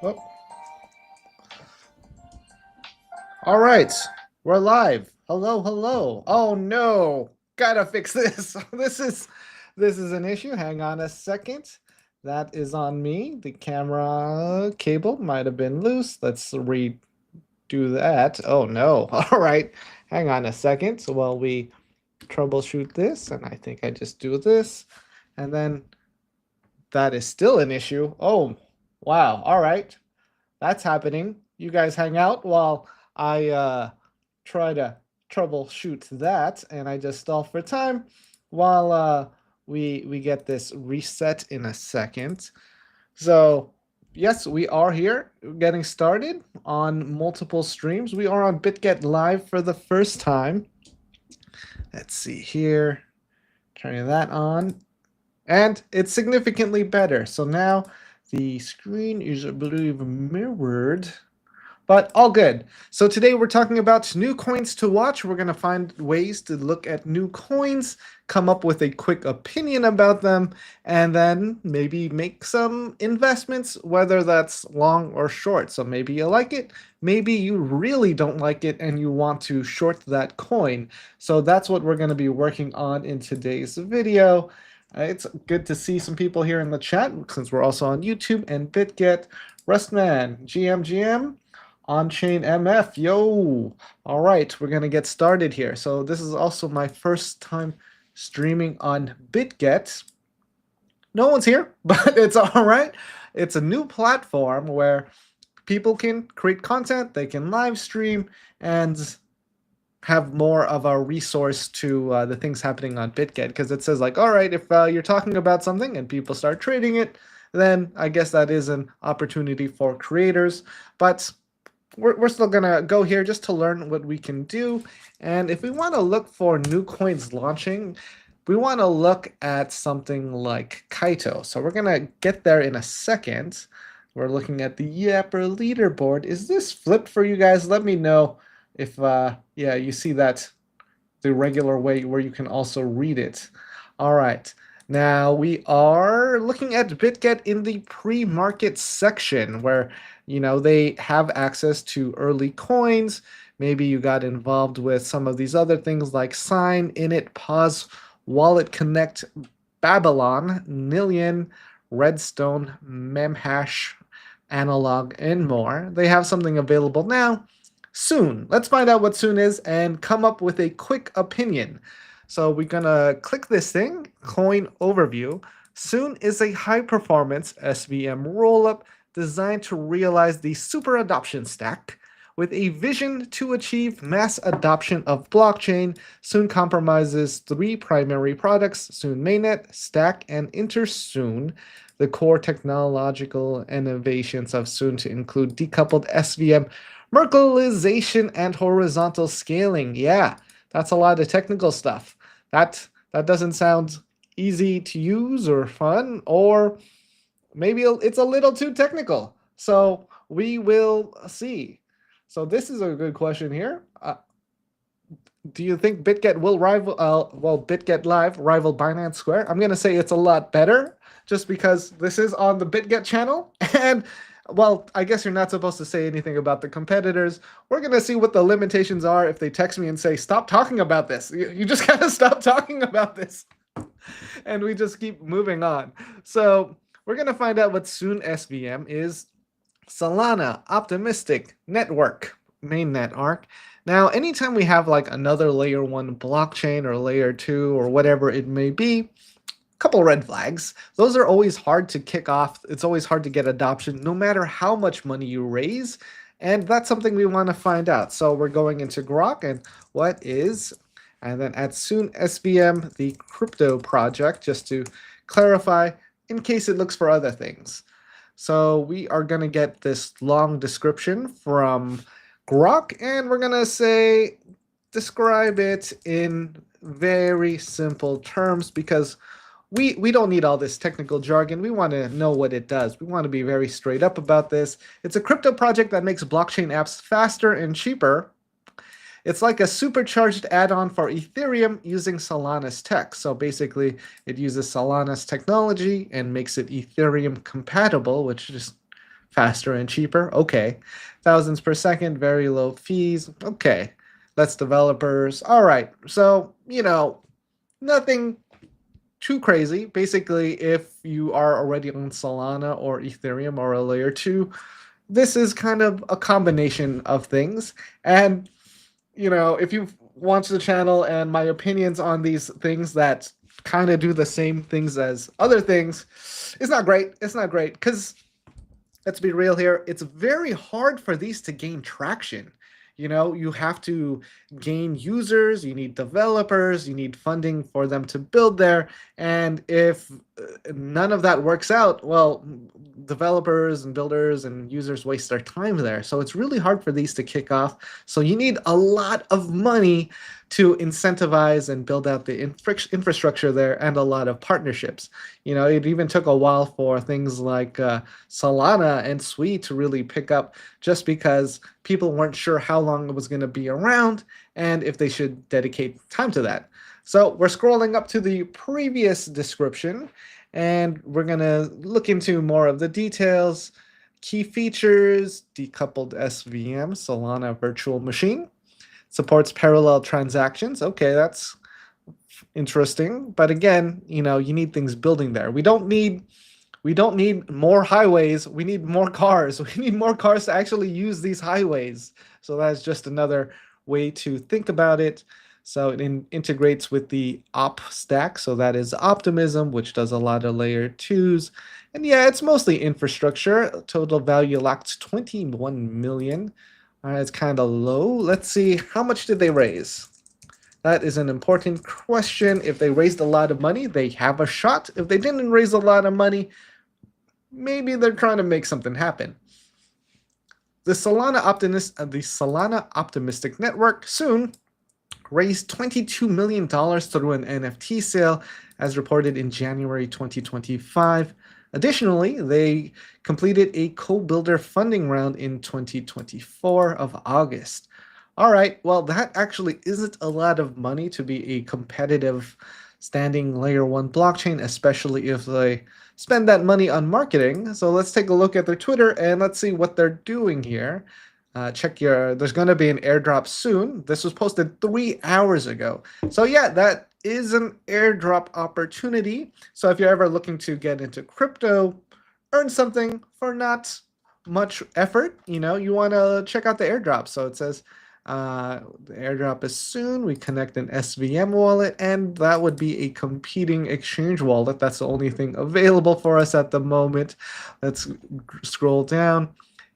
Oh, all right. We're live. Hello, hello. Oh no. Gotta fix this. This is an issue. Hang on a second. That is on me. The camera cable might have been loose. Let's redo that. Oh no. All right. Hang on a second. So while we troubleshoot this, and I think I just do this, and then that is still an issue. Oh, wow. All right. That's happening. You guys hang out while I try to troubleshoot that, and I just stall for time while we get this reset in a second. So yes, we are here getting started on multiple streams. We are on BitGet Live for the first time. Let's see here. Turning that on. And it's significantly better. So now the screen is, I believe, mirrored, but all good. So today we're talking about new coins to watch. We're going to find ways to look at new coins, come up with a quick opinion about them, and then maybe make some investments, whether that's long or short. So maybe you like it, maybe you really don't like it and you want to short that coin. So that's what we're going to be working on in today's video. It's good to see some people here in the chat since we're also on YouTube and BitGet. Rustman, GM, On-Chain MF, yo! All right, we're gonna get started here. So this is also my first time streaming on BitGet. No one's here, but it's all right. It's a new platform where people can create content, they can live stream, and have more of a resource to the things happening on BitGet, because it says like, all right, if you're talking about something and people start trading it, then I guess that is an opportunity for creators. But we're still gonna go here just to learn what we can do. And if we want to look for new coins launching, we want to look at something like Kaito. So we're gonna get there in a second. We're looking at the Yapper leaderboard. Is this flipped for you guys? Let me know if yeah, you see that the regular way where you can also read it. All right. Now we are looking at BitGet in the pre-market section where, you know, they have access to early coins. Maybe you got involved with some of these other things like Sign, Init, Pause, Wallet Connect, Babylon, Nillion, Redstone, Memhash, Analog, and more. They have something available now. Soon. Let's find out what soon is and come up with a quick opinion. So we're gonna click this thing, coin overview. Soon is a high performance SVM rollup designed to realize the super adoption stack. With a vision to achieve mass adoption of blockchain, Soon compromises three primary products: Soon Mainnet, Stack, and InterSoon. The core technological innovations of Soon to include decoupled SVM, Merkleization, and horizontal scaling. Yeah, that's a lot of technical stuff. That doesn't sound easy to use or fun, or maybe it's a little too technical. So we will see. So this is a good question here. Do you think BitGet will rival, BitGet Live rival Binance Square? I'm going to say it's a lot better just because this is on the BitGet channel. And, well, I guess you're not supposed to say anything about the competitors. We're going to see what the limitations are if they text me and say, stop talking about this. You just got to stop talking about this. And we just keep moving on. So we're going to find out what Soon SVM is. Solana, Optimistic, Network, mainnet ARC. Now, anytime we have like another layer 1 blockchain or layer 2 or whatever it may be, a couple red flags. Those are always hard to kick off. It's always hard to get adoption no matter how much money you raise. And that's something we want to find out. So we're going into Grok and what is, and then at Soon SVM, the crypto project, just to clarify in case it looks for other things. So we are going to get this long description from Grok, and we're going to say, describe it in very simple terms, because we don't need all this technical jargon. We want to know what it does. We want to be very straight up about this. It's a crypto project that makes blockchain apps faster and cheaper. It's like a supercharged add-on for Ethereum using Solana's tech. So basically, it uses Solana's technology and makes it Ethereum compatible, which is faster and cheaper. Okay. Thousands per second, very low fees. Okay. Less developers. All right. So, nothing too crazy. Basically, if you are already on Solana or Ethereum or a layer 2, this is kind of a combination of things. And, if you've watched the channel and my opinions on these things that kind of do the same things as other things, it's not great. It's not great because, let's be real here, it's very hard for these to gain traction. You have to gain users, you need developers, you need funding for them to build there. And if none of that works out, well, developers and builders and users waste their time there. So it's really hard for these to kick off. So you need a lot of money to incentivize and build out the infrastructure there, and a lot of partnerships. It even took a while for things like Solana and Sui to really pick up, just because people weren't sure how long it was going to be around and if they should dedicate time to that. So we're scrolling up to the previous description, and we're going to look into more of the details. Key features: decoupled SVM, Solana virtual machine. Supports parallel transactions. Okay, that's interesting. But again, you need things building there. We don't need more highways. We need more cars. We need more cars to actually use these highways. So that's just another way to think about it. So it integrates with the op stack. So that is Optimism, which does a lot of layer 2s. And yeah, it's mostly infrastructure. Total value locked 21 million. It's kind of low. Let's see, how much did they raise? That is an important question. If they raised a lot of money, they have a shot. If they didn't raise a lot of money, maybe they're trying to make something happen. The Solana Optimistic Network soon raised $22 million through an NFT sale, as reported in January 2025. Additionally, they completed a co-builder funding round in 2024 of August. All right, well, that actually isn't a lot of money to be a competitive standing layer 1 blockchain, especially if they spend that money on marketing. So let's take a look at their Twitter and let's see what they're doing here. There's going to be an airdrop soon. This was posted 3 hours ago. So yeah, that is an airdrop opportunity. So if you're ever looking to get into crypto, earn something for not much effort, you want to check out the airdrop. So it says the airdrop is soon. We connect an SVM wallet, and that would be a competing exchange wallet. That's the only thing available for us at the moment. Let's scroll down.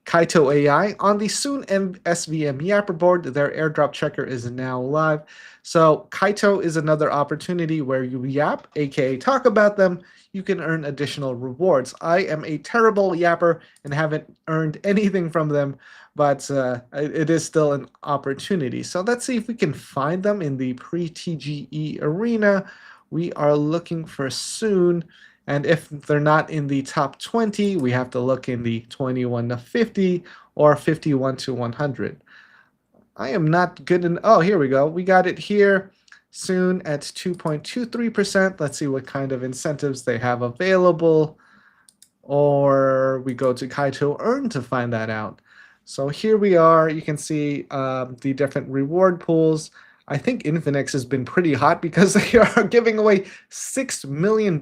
Kaito AI on the Soon and SVM Yapper board. Their airdrop checker is now live. So Kaito is another opportunity where you yap, aka talk about them. You can earn additional rewards. I am a terrible yapper and haven't earned anything from them, but it is still an opportunity. So let's see if we can find them in the pre-TGE arena. We are looking for Soon. And if they're not in the top 20, we have to look in the 21 to 50 or 51 to 100. I am not good in. Oh, here we go. We got it here. Soon at 2.23%. Let's see what kind of incentives they have available. Or we go to Kaito Earn to find that out. So here we are. You can see the different reward pools. I think Infinix has been pretty hot because they are giving away $6 million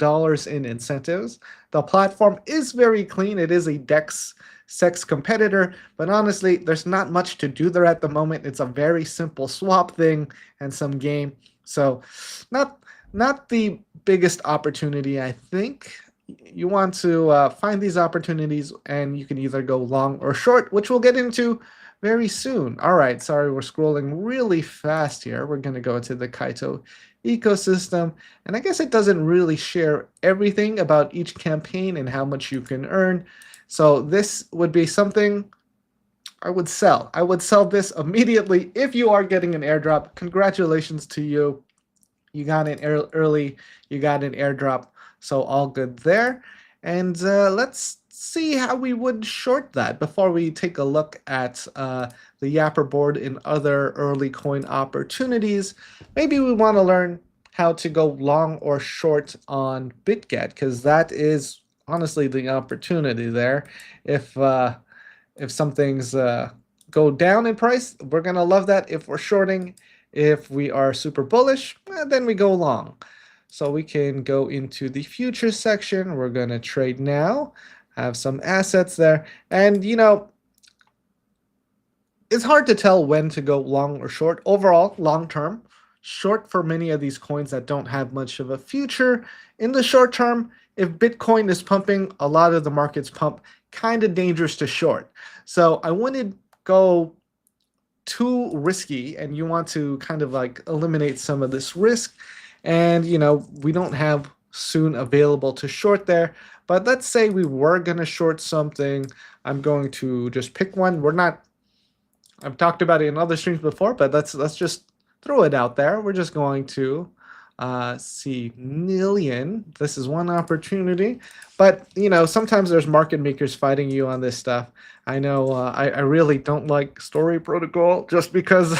in incentives. The platform is very clean. It is a DEX sex competitor, but honestly, there's not much to do there at the moment. It's a very simple swap thing and some game. So not the biggest opportunity, I think. You want to find these opportunities, and you can either go long or short, which we'll get into very soon. All right, sorry, we're scrolling really fast here. We're going to go into the Kaito ecosystem, and I guess it doesn't really share everything about each campaign and how much you can earn. So this would be something I would sell. I would sell this immediately if you are getting an airdrop. Congratulations to you. You got it early. You got an airdrop. So all good there. And let's see how we would short that before we take a look at the Yapper board in other early coin opportunities. Maybe we want to learn how to go long or short on BitGet, because that is honestly the opportunity there. If some things go down in price, we're gonna love that. If we're shorting, if we are super bullish, then we go long. So we can go into the futures section. We're gonna trade now, have some assets there, and it's hard to tell when to go long or short. Overall, long term, short for many of these coins that don't have much of a future. In the short term, if Bitcoin is pumping, a lot of the markets pump, kind of dangerous to short. So I wouldn't go too risky, and you want to kind of like eliminate some of this risk. And we don't have soon available to short there. But let's say we were going to short something. I'm going to just pick one. I've talked about it in other streams before, but let's just throw it out there. We're just going to see million. This is one opportunity, but sometimes there's market makers fighting you on this stuff. I know I really don't like Story Protocol just because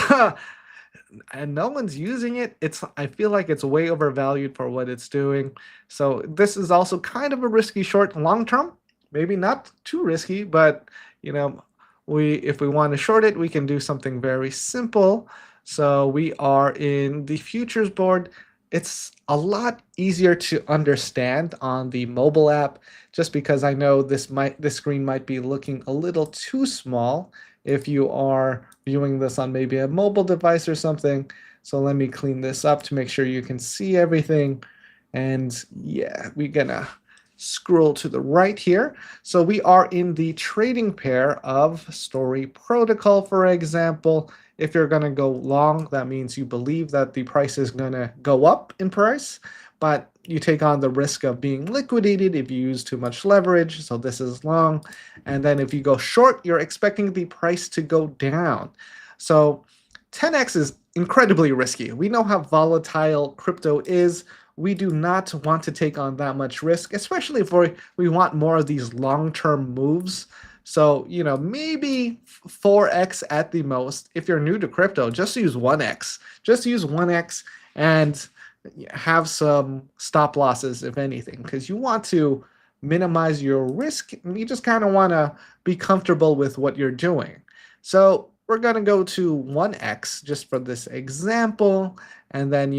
and no one's using it. I feel like it's way overvalued for what it's doing. So this is also kind of a risky short long term. Maybe not too risky, but if we want to short it, we can do something very simple. So we are in the futures board. It's a lot easier to understand on the mobile app, just because I know this screen might be looking a little too small if you are viewing this on maybe a mobile device or something. So let me clean this up to make sure you can see everything. And yeah, we're gonna scroll to the right here. So we are in the trading pair of Story Protocol, for example. If you're going to go long, that means you believe that the price is going to go up in price, but you take on the risk of being liquidated if you use too much leverage. So this is long. And then if you go short, you're expecting the price to go down. So 10x is incredibly risky. We know how volatile crypto is. We do not want to take on that much risk, especially if we want more of these long-term moves. So, maybe 4x at the most. If you're new to crypto, just use 1x. Just use 1x and have some stop losses, if anything, because you want to minimize your risk. You just kind of want to be comfortable with what you're doing. So we're going to go to 1x just for this example. And then,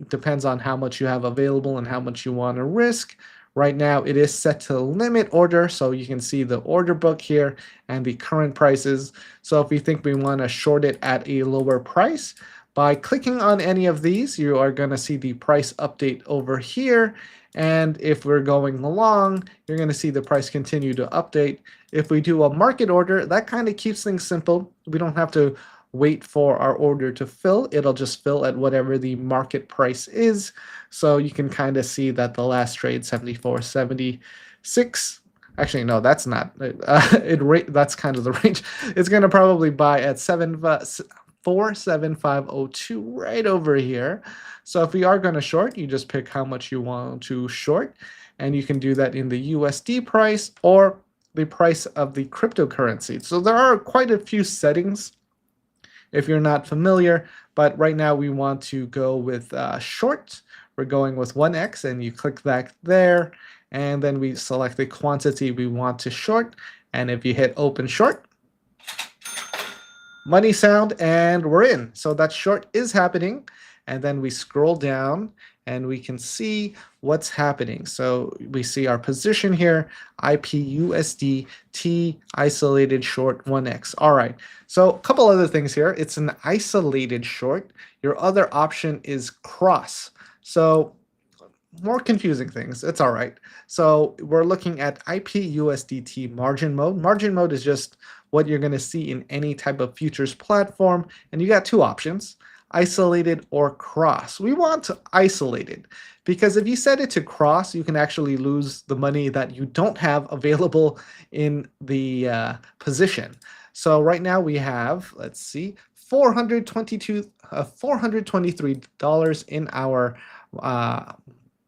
depends on how much you have available and how much you want to risk. Right now, it is set to limit order, so you can see the order book here and the current prices. So if we think we want to short it at a lower price, by clicking on any of these, you are going to see the price update over here. And if we're going along, you're going to see the price continue to update. If we do a market order, that kind of keeps things simple. We don't have to wait for our order to fill. It'll just fill at whatever the market price is. So you can kind of see that the last trade 74.76. Actually, no, that's not. That's kind of the range. It's going to probably buy at 47502 right over here. So if we are going to short, you just pick how much you want to short, and you can do that in the USD price or the price of the cryptocurrency. So there are quite a few settings if you're not familiar, but right now we want to go with short. We're going with 1x, and you click that there, and then we select the quantity we want to short, and if you hit open short, money sound, and we're in. So that short is happening, and then we scroll down and we can see what's happening. So we see our position here, IPUSD T isolated short 1x. All right, so a couple other things here. It's an isolated short. Your other option is cross. So more confusing things. It's all right. So we're looking at IPUSDT margin mode. Margin mode is just what you're going to see in any type of futures platform. And you got two options, isolated or cross. We want isolated because if you set it to cross, you can actually lose the money that you don't have available in the position. So right now we have, let's see, $423 in our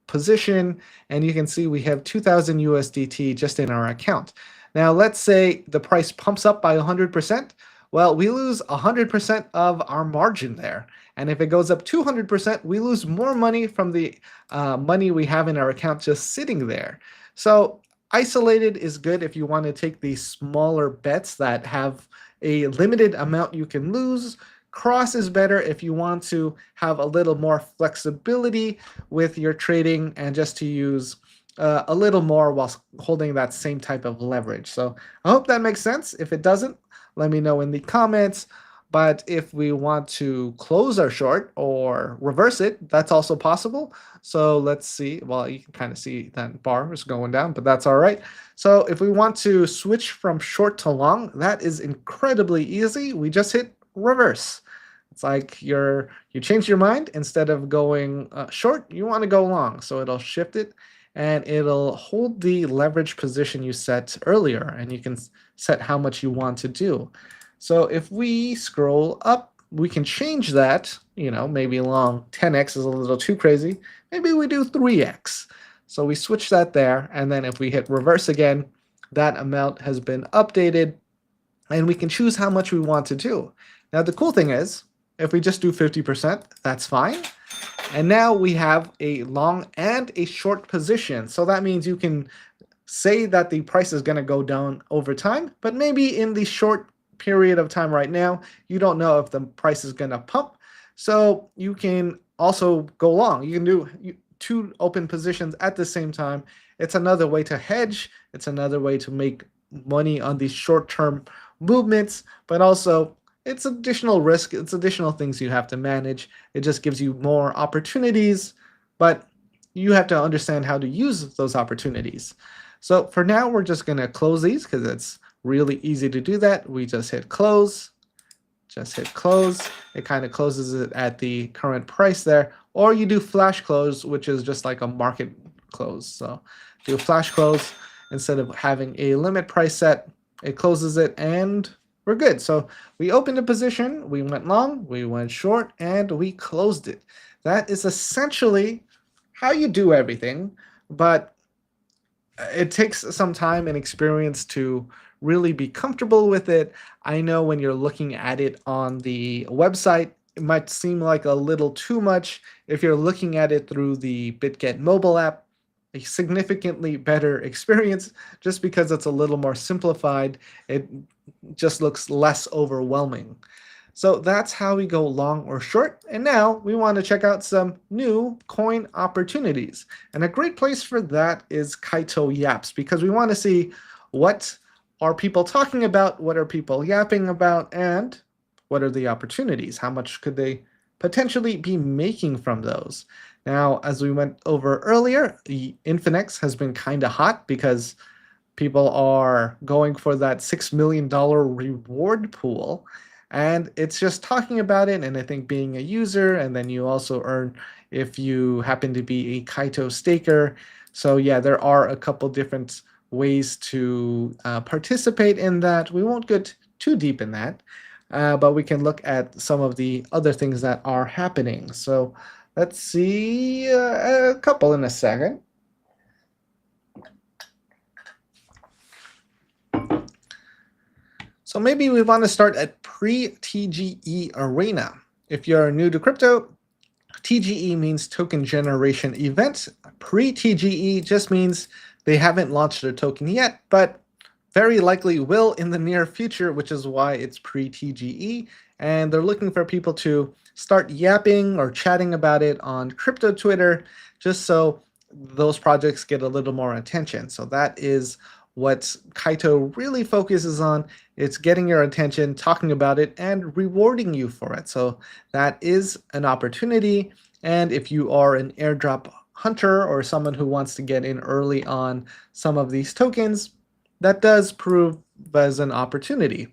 position, and you can see we have 2,000 USDT just in our account. Now let's say the price pumps up by 100%. Well, we lose 100% of our margin there. And if it goes up 200%, we lose more money from the money we have in our account just sitting there. So Isolated is good if you want to take these smaller bets that have a limited amount you can lose. Cross is better if you want to have a little more flexibility with your trading and just to use a little more while holding that same type of leverage. So I hope that makes sense. If it doesn't, let me know in the comments. But if we want to close our short or reverse it, that's also possible. So let's see. Well, you can kind of see that bar is going down, but that's all right. So if we want to switch from short to long, that is incredibly easy. We just hit reverse. It's like you change your mind. Instead of going short, you want to go long. So it'll shift it and it'll hold the leverage position you set earlier, and you can set how much you want to do. So if we scroll up, we can change that, maybe long 10x is a little too crazy. Maybe we do 3x. So we switch that there, and then if we hit reverse again, that amount has been updated, and we can choose how much we want to do. Now the cool thing is, if we just do 50%, that's fine. And now we have a long and a short position. So that means you can say that the price is going to go down over time, but maybe in the short period of time right now, you don't know if the price is going to pump. So you can also go long. You can do two open positions at the same time. It's another way to hedge. It's another way to make money on these short-term movements, but also it's additional risk. It's additional things you have to manage. It just gives you more opportunities, but you have to understand how to use those opportunities. So for now, we're just going to close these because it's really easy to do that. We just hit close. Just hit close. It kind of closes it at the current price there. Or you do flash close, which is just like a market close. So do a flash close. Instead of having a limit price set, it closes it and we're good. So we opened a position, we went long, we went short, and we closed it. That is essentially how you do everything, but it takes some time and experience to really be comfortable with it. I know when you're looking at it on the website, it might seem like a little too much. If you're looking at it through the BitGet mobile app, a significantly better experience just because it's a little more simplified. It just looks less overwhelming. So that's how we go long or short. And now we want to check out some new coin opportunities. And a great place for that is Kaito Yaps, because we want to see what are people talking about, what are people yapping about, and what are the opportunities? How much could they potentially be making from those? Now, as we went over earlier, Infinex has been kind of hot because people are going for that $6 million reward pool. And it's just talking about it, and I think being a user, and then you also earn if you happen to be a Kaito staker. So yeah, there are a couple different ways to participate in that. We won't get too deep in that, but we can look at some of the other things that are happening. So let's see a couple in a second. So maybe we want to start at pre-TGE arena. If you're new to crypto, TGE means token generation event. Pre-TGE just means they haven't launched their token yet, but very likely will in the near future, which is why it's pre-TGE. And they're looking for people to start yapping or chatting about it on crypto Twitter, just so those projects get a little more attention. So that is what Kaito really focuses on. It's getting your attention, talking about it, and rewarding you for it. So that is an opportunity. And if you are an airdrop hunter or someone who wants to get in early on some of these tokens, that does prove as an opportunity.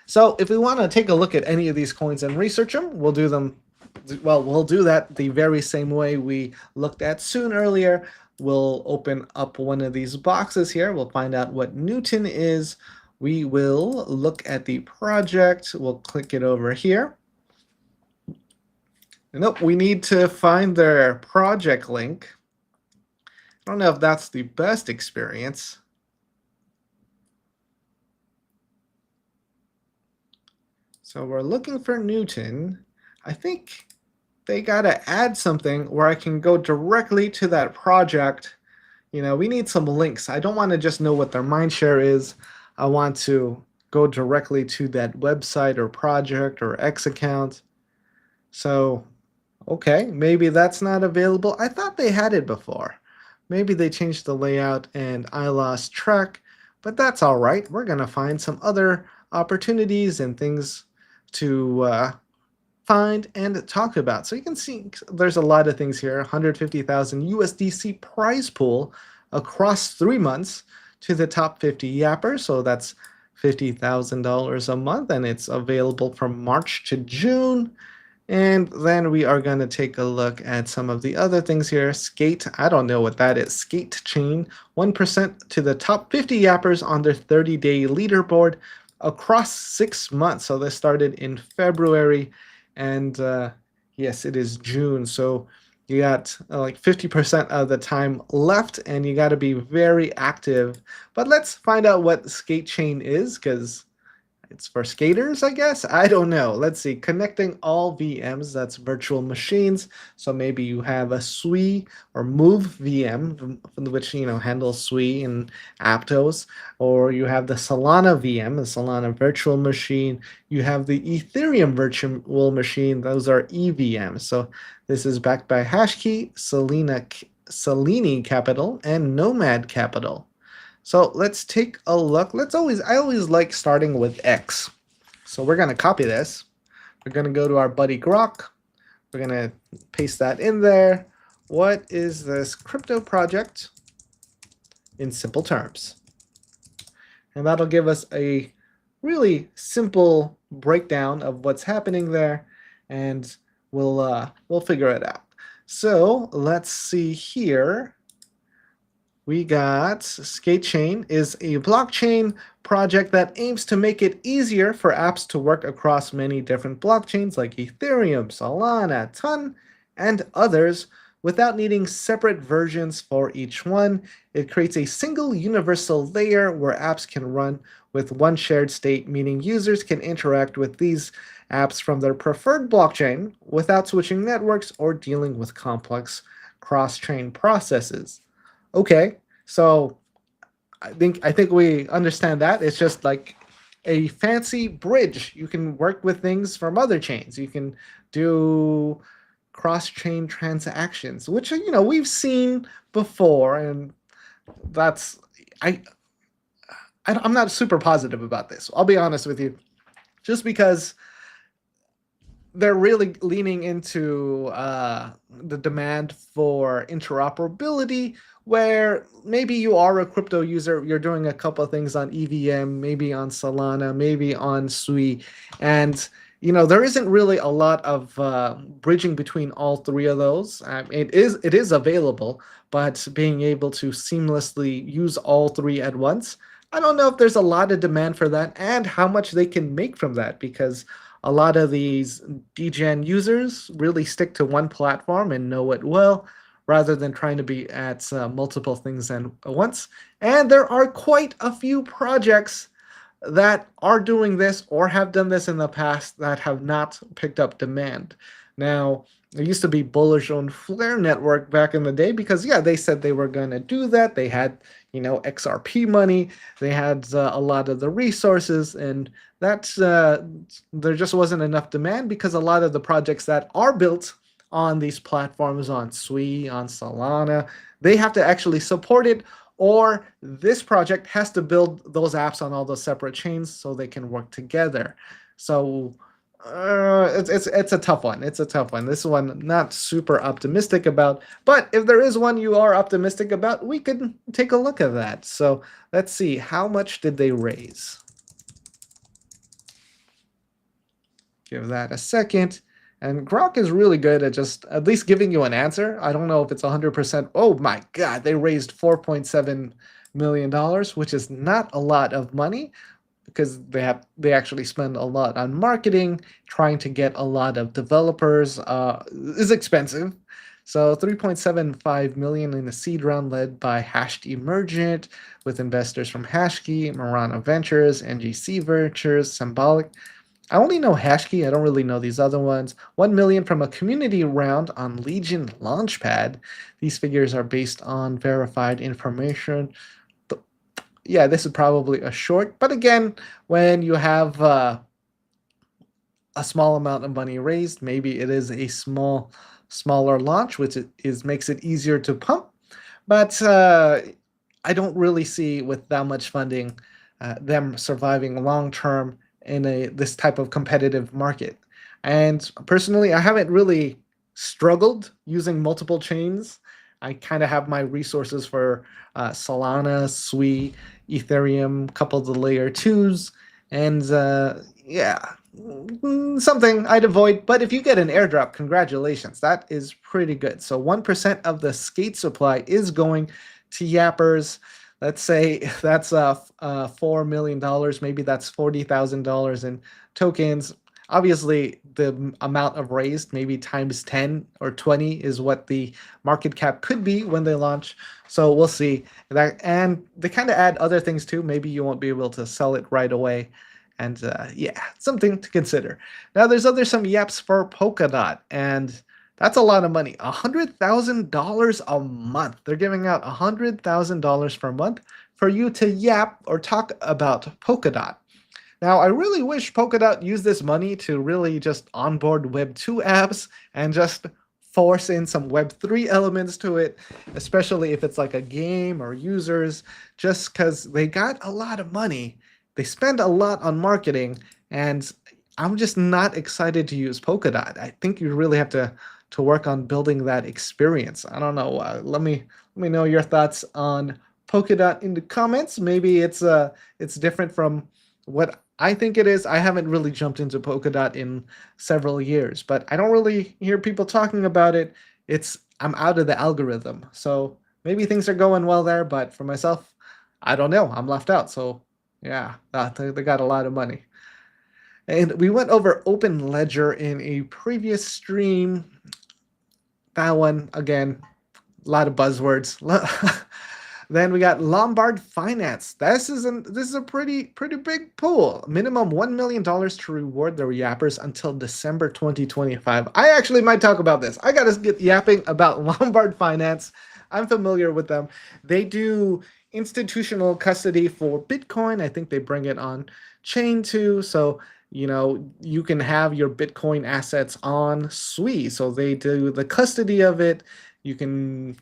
So if we want to take a look at any of these coins and research them, we'll do that the very same way we looked at Soon earlier. We'll open up one of these boxes here. We'll find out what Newton is. We will look at the project. We'll click it over here. Nope, we need to find their project link. I don't know if that's the best experience. So we're looking for Newton. I think they got to add something where I can go directly to that project, we need some links. I don't want to just know what their mindshare is. I want to go directly to that website or project or X account. So, okay, maybe that's not available. I thought they had it before. Maybe they changed the layout and I lost track, but that's all right. We're going to find some other opportunities and things to find and talk about. So you can see there's a lot of things here. 150,000 USDC prize pool across 3 months to the top 50 yappers. So that's $50,000 a month, and it's available from March to June. And then we are going to take a look at some of the other things here. Skate, I don't know what that is. Skatechain, 1% to the top 50 yappers on their 30-day leaderboard across 6 months. So this started in February, and yes, it is June. So you got like 50% of the time left, and you got to be very active. But let's find out what Skatechain is, because it's for skaters, I guess. I don't know. Let's see. Connecting all VMs, that's virtual machines. So maybe you have a Sui or Move VM, which handles Sui and Aptos, or you have the Solana VM, the Solana virtual machine. You have the Ethereum virtual machine. Those are EVMs. So this is backed by Hashkey, Selene Capital, and Nomad Capital. So let's take a look. I always like starting with X. So we're going to copy this. We're going to go to our buddy Grok. We're going to paste that in there. What is this crypto project in simple terms? And that'll give us a really simple breakdown of what's happening there, and we'll figure it out. So let's see here. We got Skatechain is a blockchain project that aims to make it easier for apps to work across many different blockchains like Ethereum, Solana, Ton, and others without needing separate versions for each one. It creates a single universal layer where apps can run with one shared state, meaning users can interact with these apps from their preferred blockchain without switching networks or dealing with complex cross-chain processes. Okay, so I think we understand that. It's just like a fancy bridge. You can work with things from other chains. You can do cross-chain transactions, which we've seen before, and that's I'm not super positive about this. I'll be honest with you, just because they're really leaning into the demand for interoperability, where maybe you are a crypto user, you're doing a couple of things on EVM, maybe on Solana, maybe on Sui, and there isn't really a lot of bridging between all three of those. It is available, but being able to seamlessly use all three at once, I don't know if there's a lot of demand for that and how much they can make from that, because a lot of these degen users really stick to one platform and know it well, rather than trying to be at multiple things at once. And there are quite a few projects that are doing this or have done this in the past that have not picked up demand. Now, there used to be bullish on Flare Network back in the day because, yeah, they said they were going to do that. They had, XRP money. They had a lot of the resources, and that's there just wasn't enough demand because a lot of the projects that are built on these platforms, on Sui, on Solana, they have to actually support it, or this project has to build those apps on all those separate chains so they can work together. So it's a tough one. It's a tough one. This one, not super optimistic about, but if there is one you are optimistic about, we could take a look at that. So let's see, how much did they raise? Give that a second. And Grok is really good at just at least giving you an answer. I don't know if it's 100%. Oh my God, they raised $4.7 million, which is not a lot of money because they actually spend a lot on marketing, trying to get a lot of developers. Is expensive. So 3.75 million in the seed round led by Hashed Emergent with investors from Hashkey, Marana Ventures, NGC Ventures, Symbolic. I only know Hashkey. I don't really know these other ones. 1 million from a community round on Legion Launchpad. These figures are based on verified information. Yeah, this is probably a short. But again, when you have a small amount of money raised, maybe it is a smaller launch, which makes it easier to pump. But I don't really see with that much funding them surviving long term in this type of competitive market. And personally, I haven't really struggled using multiple chains. I kind of have my resources for Solana, Sui, Ethereum, couple of the layer twos, and yeah, something I'd avoid. But if you get an airdrop, congratulations. That is pretty good. So 1% of the skate supply is going to yappers. Let's say that's $4 million. Maybe that's $40,000 in tokens. Obviously, the amount of raised, maybe times 10 or 20, is what the market cap could be when they launch. So we'll see that. And they kind of add other things too. Maybe you won't be able to sell it right away. And yeah, something to consider. Now, there's some Yaps for Polkadot, and that's a lot of money. $100,000 a month. They're giving out $100,000 per month for you to yap or talk about Polkadot. Now, I really wish Polkadot used this money to really just onboard Web 2 apps and just force in some Web 3 elements to it, especially if it's like a game or users, just because they got a lot of money. They spend a lot on marketing, and I'm just not excited to use Polkadot. I think you really have to work on building that experience. I don't know. Let me know your thoughts on Polkadot in the comments. Maybe it's different from what I think it is. I haven't really jumped into Polkadot in several years, but I don't really hear people talking about it. I'm out of the algorithm, so maybe things are going well there. But for myself, I don't know. I'm left out. So yeah, they got a lot of money. And we went over Open Ledger in a previous stream. That one, again, a lot of buzzwords. Then we got Lombard Finance. This is a pretty big pool. Minimum $1 million to reward the yappers until December 2025. I actually might talk about this. I gotta get yapping about Lombard Finance. I'm familiar with them. They do institutional custody for Bitcoin. I think they bring it on chain too. So you can have your Bitcoin assets on Sui. So they do the custody of it. You can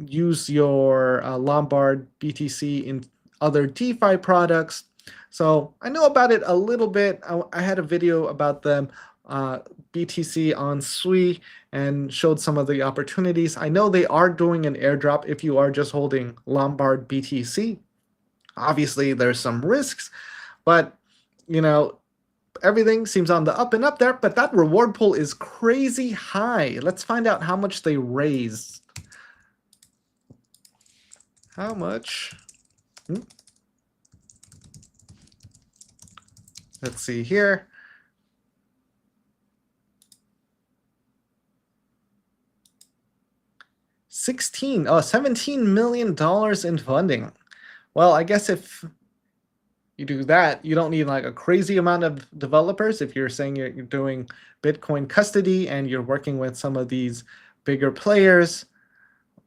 use your Lombard BTC in other DeFi products. So I know about it a little bit. I had a video about them, BTC on Sui, and showed some of the opportunities. I know they are doing an airdrop if you are just holding Lombard BTC. Obviously, there's some risks, but everything seems on the up and up there. But that reward pool is crazy high. Let's find out how much they raised. How much? Let's see here. $17 million in funding. Well, I guess if you do that, you don't need like a crazy amount of developers. If you're saying you're doing Bitcoin custody and you're working with some of these bigger players,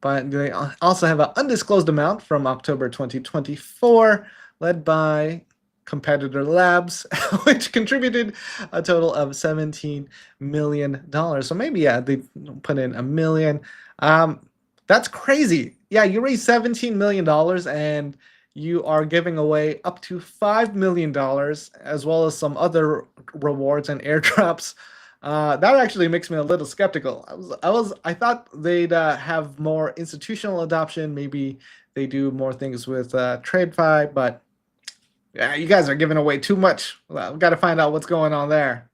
but they also have an undisclosed amount from October 2024, led by Competitor Labs, which contributed a total of $17 million. So maybe, yeah, they put in $1 million. That's crazy. Yeah, you raised $17 million and you are giving away up to $5 million, as well as some other rewards and airdrops. That actually makes me a little skeptical. I thought they'd have more institutional adoption. Maybe they do more things with TradeFi, but yeah, you guys are giving away too much. We've got to find out what's going on there.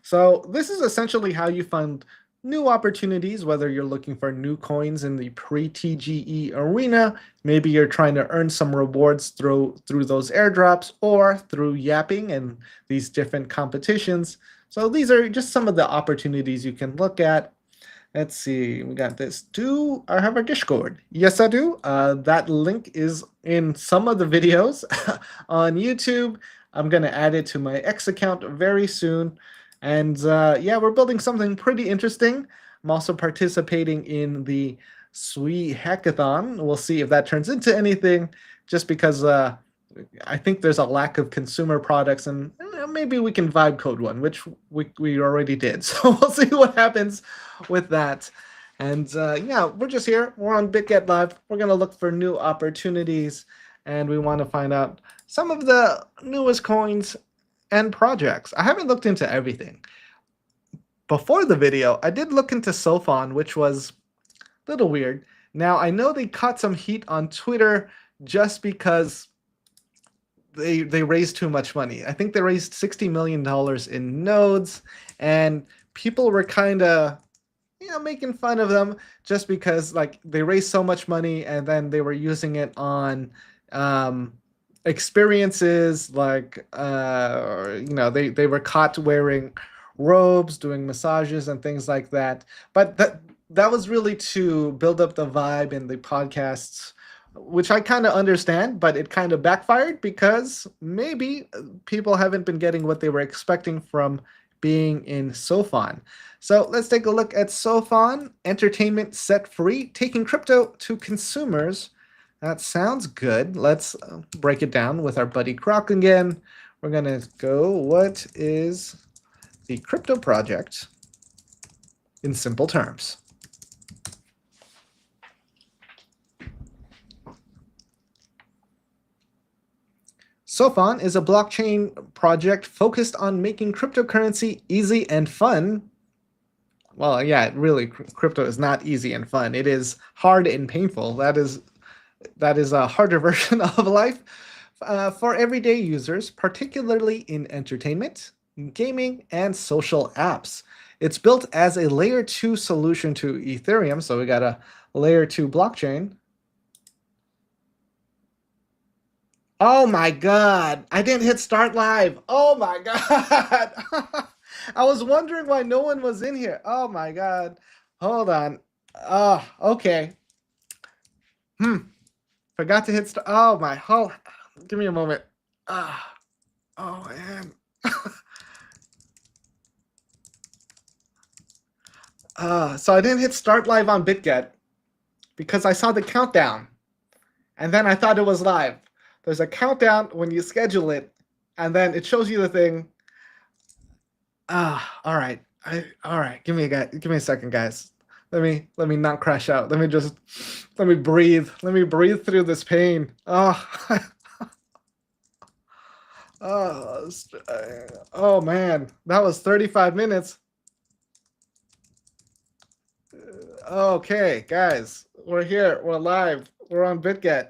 So this is essentially how you fund new opportunities, whether you're looking for new coins in the pre-TGE arena, maybe you're trying to earn some rewards through those airdrops or through yapping and these different competitions. So these are just some of the opportunities you can look at. Let's see, we got this. Do I have a Discord? Yes, I do. That link is in some of the videos on YouTube. I'm going to add it to my X account very soon. And yeah, we're building something pretty interesting. I'm also participating in the Sui Hackathon. We'll see if that turns into anything, just because I think there's a lack of consumer products, and maybe we can vibe code one, which we already did. So we'll see what happens with that. And yeah, we're just here. We're on BitGet Live. We're going to look for new opportunities, and we want to find out some of the newest coins and projects. I haven't looked into everything. Before the video, I did look into Sofon, which was a little weird. Now, I know they caught some heat on Twitter just because they raised too much money. I think they raised $60 million in nodes, and people were kind of making fun of them just because like they raised so much money and then they were using it on experiences like they were caught wearing robes, doing massages and things like that. But that was really to build up the vibe in the podcasts, which I kind of understand, but it kind of backfired because maybe people haven't been getting what they were expecting from being in Sofon. So let's take a look at Sofon. Entertainment set free, taking crypto to consumers. That sounds good. Let's break it down with our buddy Croc again. We're going to go, what is the crypto project in simple terms? Sofon is a blockchain project focused on making cryptocurrency easy and fun. Well, yeah, really, crypto is not easy and fun. It is hard and painful. That is a harder version of life for everyday users, particularly in entertainment, gaming, and social apps. It's built as a layer 2 solution to Ethereum, so we got a layer 2 blockchain. Oh my God, I didn't hit start live. Oh my God. I was wondering why no one was in here. Oh my God. Hold on. Oh, okay. Forgot to hit start. Oh my, give me a moment. Oh man. So I didn't hit start live on BitGet because I saw the countdown and then I thought it was live. There's a countdown when you schedule it, and then it shows you the thing. All right. All right. Give me a second, guys. Let me not crash out. Let me breathe. Let me breathe through this pain. Oh man, that was 35 minutes. Okay, guys, we're here. We're live. We're on BitGet.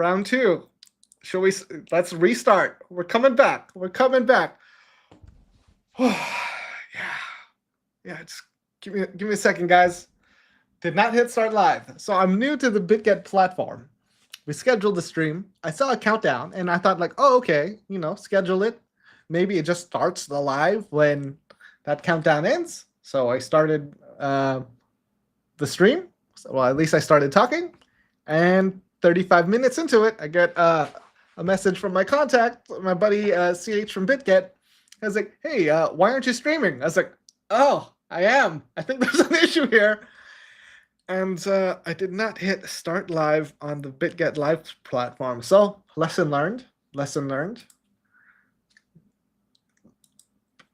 Round 2. Let's restart. We're coming back. We're coming back. Yeah. Just give me a second, guys. Did not hit start live. So I'm new to the BitGet platform. We scheduled the stream. I saw a countdown and I thought like, oh, okay, schedule it. Maybe it just starts the live when that countdown ends. So I started the stream. Well, at least I started talking, and 35 minutes into it, I get a message from my contact, my buddy CH from BitGet. I was like, hey, why aren't you streaming? I was like, oh, I am. I think there's an issue here. And I did not hit start live on the BitGet live platform. So lesson learned.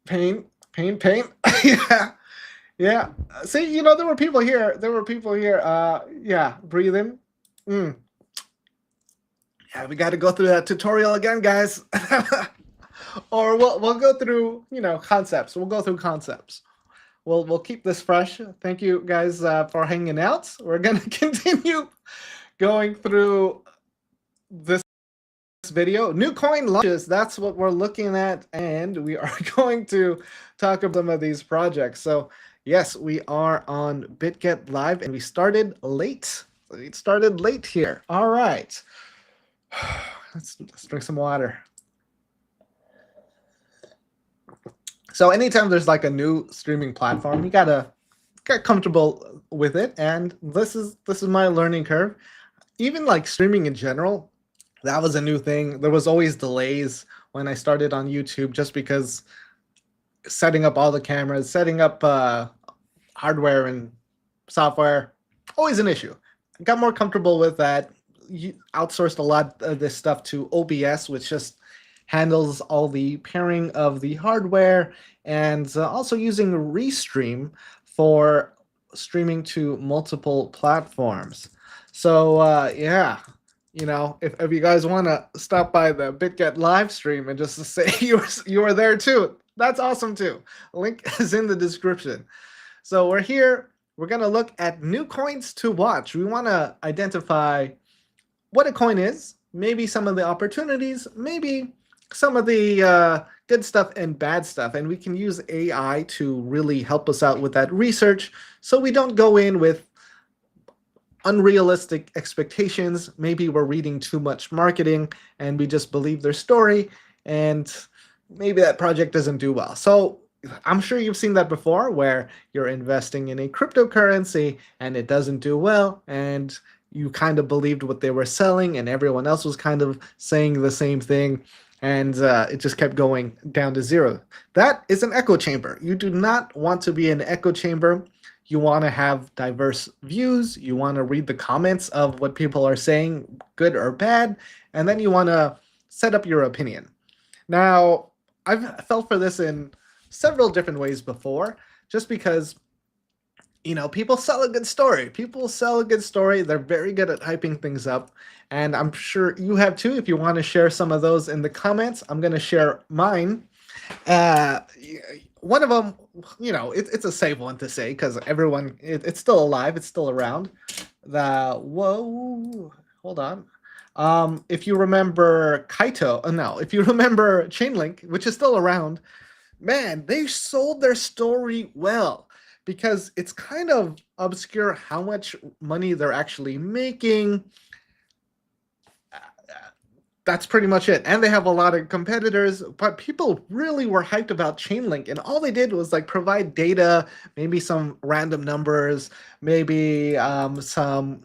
Pain. Yeah. See, there were people here. Yeah, breathing. Yeah, we got to go through that tutorial again, guys. Or we'll go through, concepts. We'll go through concepts. We'll keep this fresh. Thank you guys for hanging out. We're gonna continue going through this video. New coin launches. That's what we're looking at, and we are going to talk about some of these projects. So yes, we are on BitGet Live, and we started late. It started late here. All right. Let's drink some water. So anytime there's like a new streaming platform, you gotta get comfortable with it, and this is my learning curve. Even like streaming in general, that was a new thing. There was always delays when I started on YouTube, just because setting up all the cameras, setting up hardware and software, always an issue. I got more comfortable with that. You outsourced a lot of this stuff to OBS, which just handles all the pairing of the hardware, and also using Restream for streaming to multiple platforms. So yeah, if you guys want to stop by the BitGet live stream and just say you were there too, that's awesome too. Link is in the description. So we're here. We're going to look at new coins to watch. We want to identify what a coin is, maybe some of the opportunities, maybe some of the good stuff and bad stuff. And we can use AI to really help us out with that research so we don't go in with unrealistic expectations. Maybe we're reading too much marketing and we just believe their story, and maybe that project doesn't do well. So I'm sure you've seen that before, where you're investing in a cryptocurrency and it doesn't do well, and you kind of believed what they were selling and everyone else was kind of saying the same thing, and it just kept going down to zero. That is an echo chamber. You do not want to be an echo chamber. You want to have diverse views. You want to read the comments of what people are saying, good or bad, and then you want to set up your opinion. Now, I've felt for this in several different ways before, just because, people sell a good story. People sell a good story. They're very good at hyping things up, and I'm sure you have too. If you want to share some of those in the comments, I'm going to share mine. One of them, it's a safe one to say because everyone, it's still alive. It's still around. Hold on. If you remember Kaito, if you remember Chainlink, which is still around, man, they sold their story well, because it's kind of obscure how much money they're actually making. That's pretty much it. And they have a lot of competitors, but people really were hyped about Chainlink, and all they did was provide data, maybe some random numbers, maybe some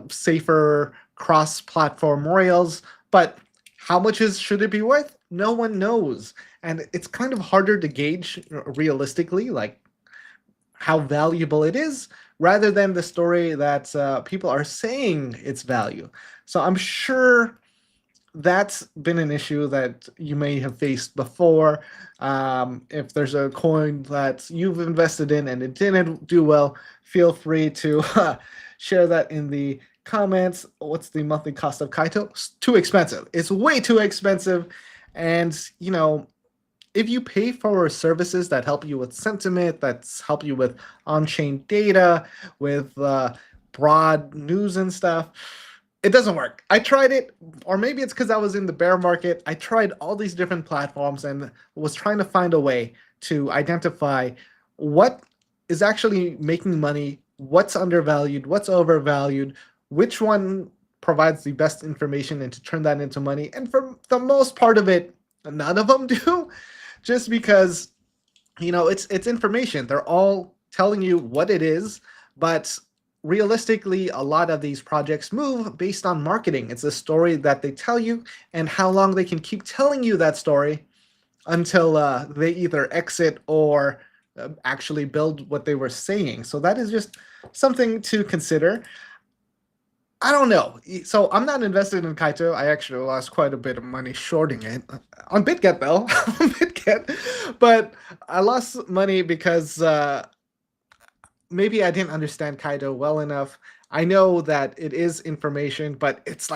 safer cross-platform rails. But how much should it be worth? No one knows. And it's kind of harder to gauge realistically, how valuable it is, rather than the story that people are saying its value. So I'm sure that's been an issue that you may have faced before. If there's a coin that you've invested in and it didn't do well, feel free to share that in the comments. What's the monthly cost of Kaito? It's too expensive. It's way too expensive. And, if you pay for services that help you with sentiment, that's help you with on-chain data, with broad news and stuff, it doesn't work. I tried it, or maybe it's because I was in the bear market. I tried all these different platforms and was trying to find a way to identify what is actually making money, what's undervalued, what's overvalued, which one provides the best information, and to turn that into money. And for the most part of it, none of them do, just because, it's information. They're all telling you what it is, but realistically, a lot of these projects move based on marketing. It's a story that they tell you, and how long they can keep telling you that story until they either exit or actually build what they were saying. So that is just something to consider. I don't know. So I'm not invested in Kaito. I actually lost quite a bit of money shorting it on BitGet though, on BitGet. But I lost money because maybe I didn't understand Kaito well enough. I know that it is information, but it's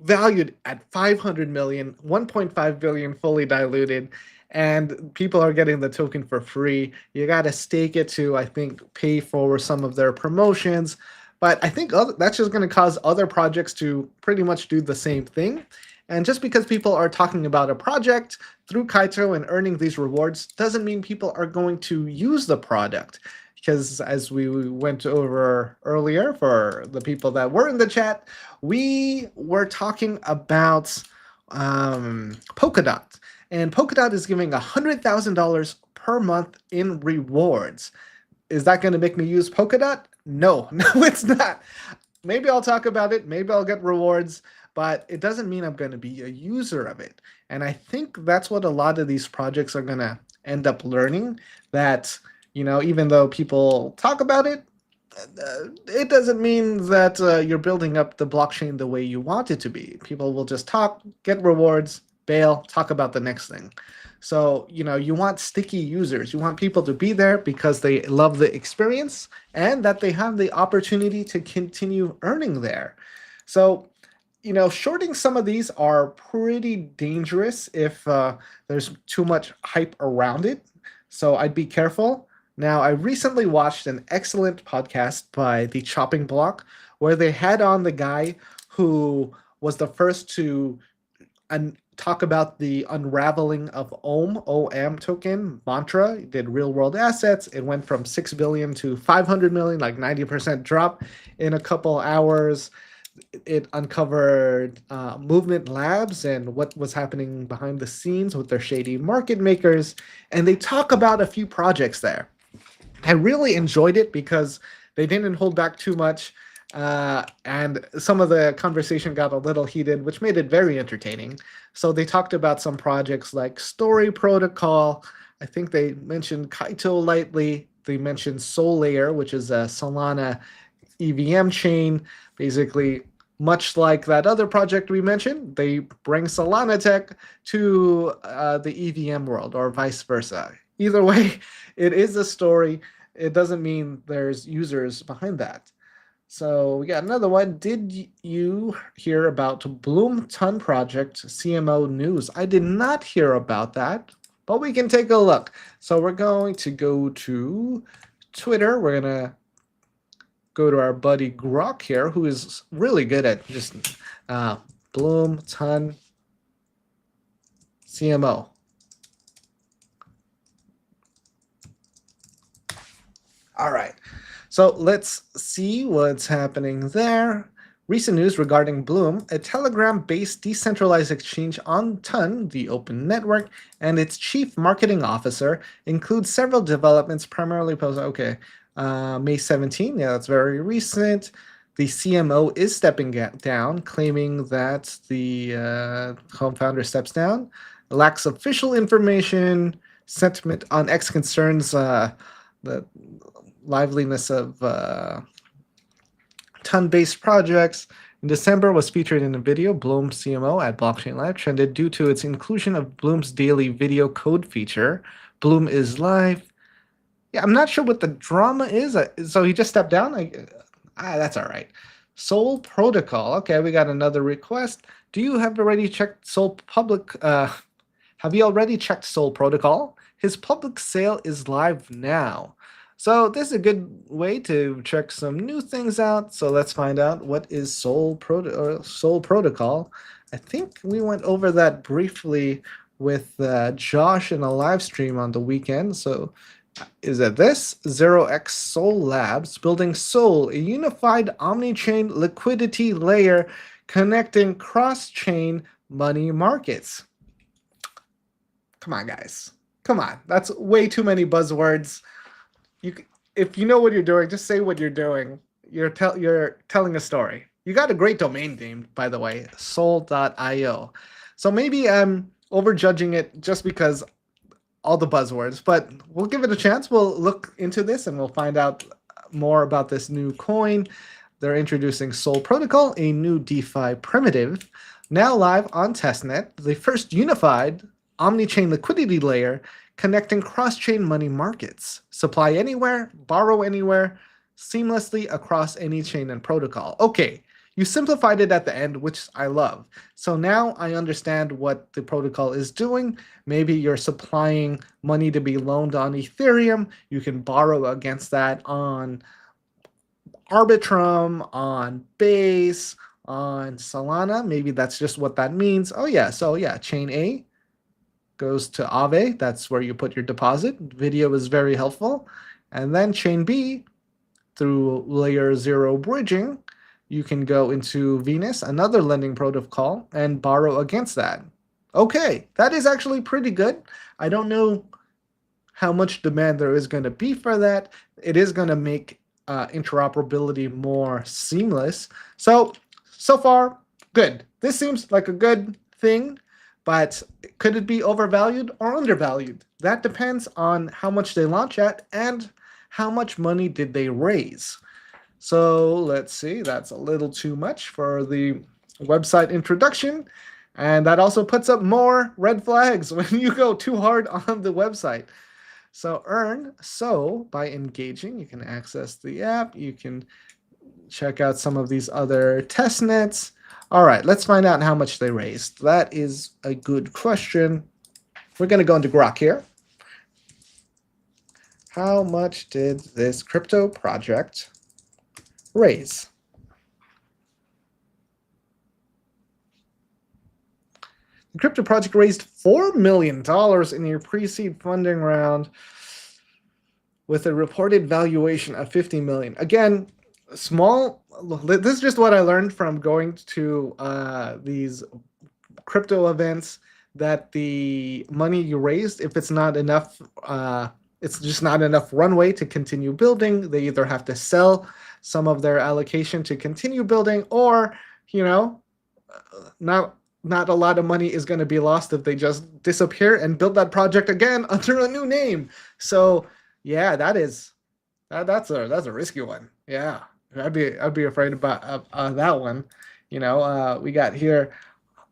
valued at 500 million, 1.5 billion fully diluted, and people are getting the token for free. You got to stake it to, I think, pay for some of their promotions. But I think that's just going to cause other projects to pretty much do the same thing. And just because people are talking about a project through Kaito and earning these rewards doesn't mean people are going to use the product. Because as we went over earlier, for the people that were in the chat, we were talking about Polkadot. And Polkadot is giving $100,000 per month in rewards. Is that going to make me use Polkadot? No, it's not. maybe I'll talk about it, maybe I'll get rewards, but it doesn't mean I'm going to be a user of it. And I think that's what a lot of these projects are going to end up learning, that, even though people talk about it, it doesn't mean that you're building up the blockchain the way you want it to be. People will just talk, get rewards, bail, talk about the next thing. So, you want sticky users. You want people to be there because they love the experience and that they have the opportunity to continue earning there. So, shorting some of these are pretty dangerous if there's too much hype around it. So I'd be careful. Now, I recently watched an excellent podcast by The Chopping Block where they had on the guy who was the first to talk about the unraveling of OM token mantra. It did real world assets. It went from 6 billion to 500 million, like 90% drop in a couple hours. It uncovered Movement Labs and what was happening behind the scenes with their shady market makers. And they talk about a few projects there. I really enjoyed it because they didn't hold back too much. And some of the conversation got a little heated, which made it very entertaining. So they talked about some projects like Story Protocol. I think they mentioned Kaito lightly. They mentioned SolLayer, which is a Solana EVM chain. Basically, much like that other project we mentioned, they bring Solana tech to the EVM world or vice versa. Either way, it is a story. It doesn't mean there's users behind that. So we got another one. Did you hear about Bloom Ton Project CMO news? I did not hear about that, but we can take a look. So we're going to go to Twitter. We're going to go to our buddy Grok here, who is really good at just Bloom Ton CMO. All right. So let's see what's happening there. Recent news regarding Bloom, a Telegram-based decentralized exchange on Ton, the open network, and its chief marketing officer includes several developments primarily posted. Okay, May 17, yeah, that's very recent. The CMO is stepping down, claiming that the co-founder steps down. Lacks official information. Sentiment on X concerns the liveliness of Ton-based projects. In December, was featured in a video. Bloom CMO at Blockchain Live trended due to its inclusion of Bloom's daily video code feature. Bloom is live. Yeah, I'm not sure what the drama is. So he just stepped down? That's all right. Sol Protocol. Okay, we got another request. Do you have already checked Sol Public? Have you already checked Sol Protocol? His public sale is live now. So this is a good way to check some new things out. So let's find out what is Sol Protocol. I think we went over that briefly with Josh in a live stream on the weekend. So is it this? 0x Sol Labs, building Sol, a unified omni-chain liquidity layer connecting cross-chain money markets. Come on, guys. Come on. That's way too many buzzwords. If you know what you're doing, just say what you're doing. You're telling a story. You got a great domain name, by the way, sol.io. So maybe I'm overjudging it just because all the buzzwords, but we'll give it a chance. We'll look into this and we'll find out more about this new coin. They're introducing Sol Protocol, a new DeFi primitive, now live on testnet, the first unified omni-chain liquidity layer connecting cross-chain money markets. Supply anywhere, borrow anywhere, seamlessly across any chain and protocol. Okay, you simplified it at the end, which I love. So now I understand what the protocol is doing. Maybe you're supplying money to be loaned on Ethereum. You can borrow against that on Arbitrum, on Base, on Solana. Maybe that's just what that means. Oh yeah, so yeah, chain A goes to Aave. That's where you put your deposit. Video is very helpful. And then chain B, through layer 0 bridging, you can go into Venus, another lending protocol, and borrow against that. Okay, that is actually pretty good. I don't know how much demand there is going to be for that. It is going to make interoperability more seamless. So far, good. This seems like a good thing, but could it be overvalued or undervalued? That depends on how much they launch at and how much money did they raise. So let's see, that's a little too much for the website introduction. And that also puts up more red flags when you go too hard on the website. So by engaging, you can access the app. You can check out some of these other test nets. All right, let's find out how much they raised. That is a good question. We're going to go into Grok here. How much did this crypto project raise? The crypto project raised $4 million in your pre-seed funding round with a reported valuation of $50 million. Again, small. This is just what I learned from going to these crypto events, that the money you raised, if it's not enough, it's just not enough runway to continue building. They either have to sell some of their allocation to continue building, or, you know, not a lot of money is going to be lost if they just disappear and build that project again under a new name. So yeah, that's a risky one. Yeah, I'd be afraid about that one. You know, we got here.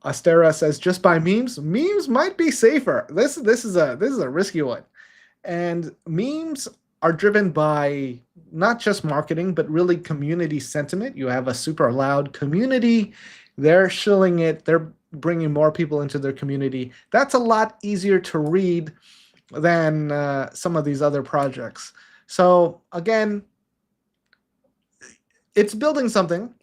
Astera says just buy memes. Memes might be safer. This is a risky one, and memes are driven by not just marketing, but really community sentiment. You have a super loud community. They're shilling it. They're bringing more people into their community. That's a lot easier to read than some of these other projects. So again, it's building something.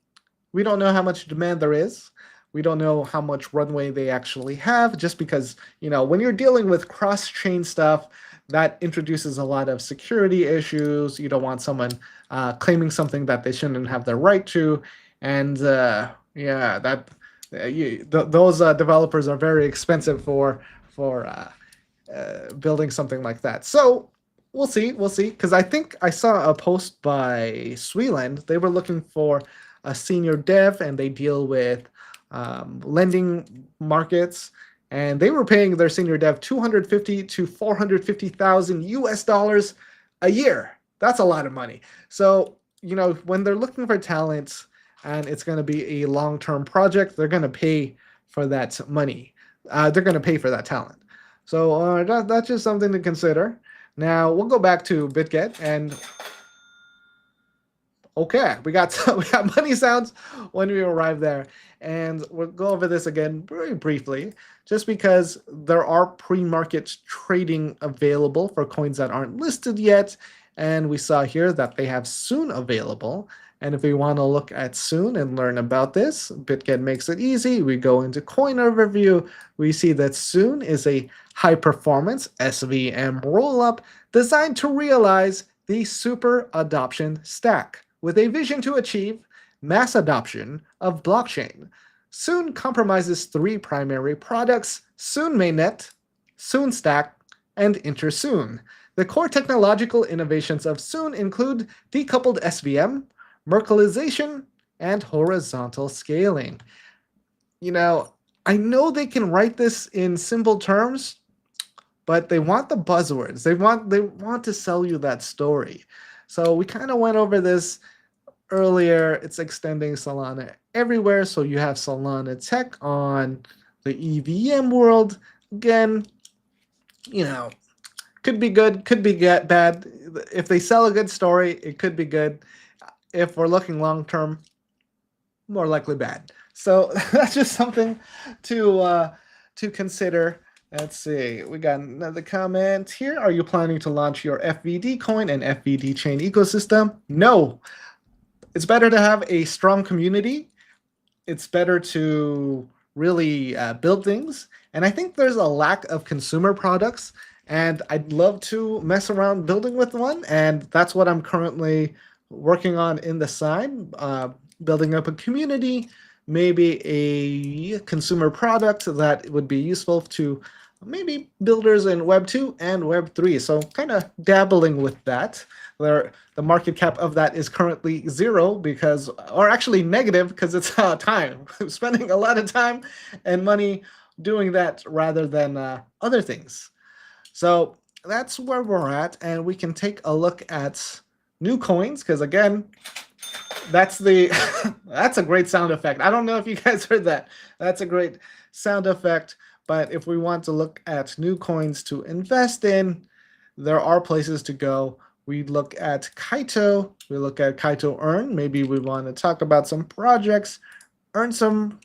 We don't know how much demand there is. We don't know how much runway they actually have, just because, you know, when you're dealing with cross-chain stuff, that introduces a lot of security issues. You don't want someone claiming something that they shouldn't have the right to. And yeah, those developers are very expensive for building something like that. So we'll see, because I think I saw a post by Sweeland. They were looking for a senior dev, and they deal with lending markets, and they were paying their senior dev $250,000 to $450,000 US a year. That's a lot of money. So, you know, when they're looking for talent and it's going to be a long-term project, they're going to pay for that money. They're going to pay for that talent. So that's just something to consider. Now we'll go back to BitGet, and okay, we got money sounds when we arrive there, and we'll go over this again very briefly, just because there are pre-market trading available for coins that aren't listed yet, and we saw here that they have Soon available. And if we want to look at Soon and learn about this, BitGet makes it easy. We go into coin overview. We see that Soon is a high-performance SVM rollup designed to realize the super adoption stack, with a vision to achieve mass adoption of blockchain. Soon compromises three primary products: Soon Mainnet, Soon Stack, and InterSoon. The core technological innovations of Soon include decoupled SVM, Merkleization, and horizontal scaling. You know, I know they can write this in simple terms, but they want the buzzwords. They want to sell you that story. So we kind of went over this earlier. It's extending Solana everywhere. So you have Solana Tech on the EVM world. Again, you know, could be good, could be bad. If they sell a good story, it could be good. If we're looking long term, more likely bad. So that's just something to consider. Let's see. We got another comment here. Are you planning to launch your FVD coin and FVD chain ecosystem? No. It's better to have a strong community. It's better to really build things. And I think there's a lack of consumer products, and I'd love to mess around building with one. And that's what I'm currently working on in the side, building up a community, maybe a consumer product that would be useful to maybe builders in Web 2 and Web 3. So kind of dabbling with that. The market cap of that is currently 0 because, or actually negative because it's time. Spending a lot of time and money doing that rather than other things. So that's where we're at, and we can take a look at new coins because again, that's the that's a great sound effect. I don't know if you guys heard that. That's a great sound effect. But if we want to look at new coins to invest in, there are places to go. We look at Kaito. We look at Kaito Earn. Maybe we want to talk about some projects, earn some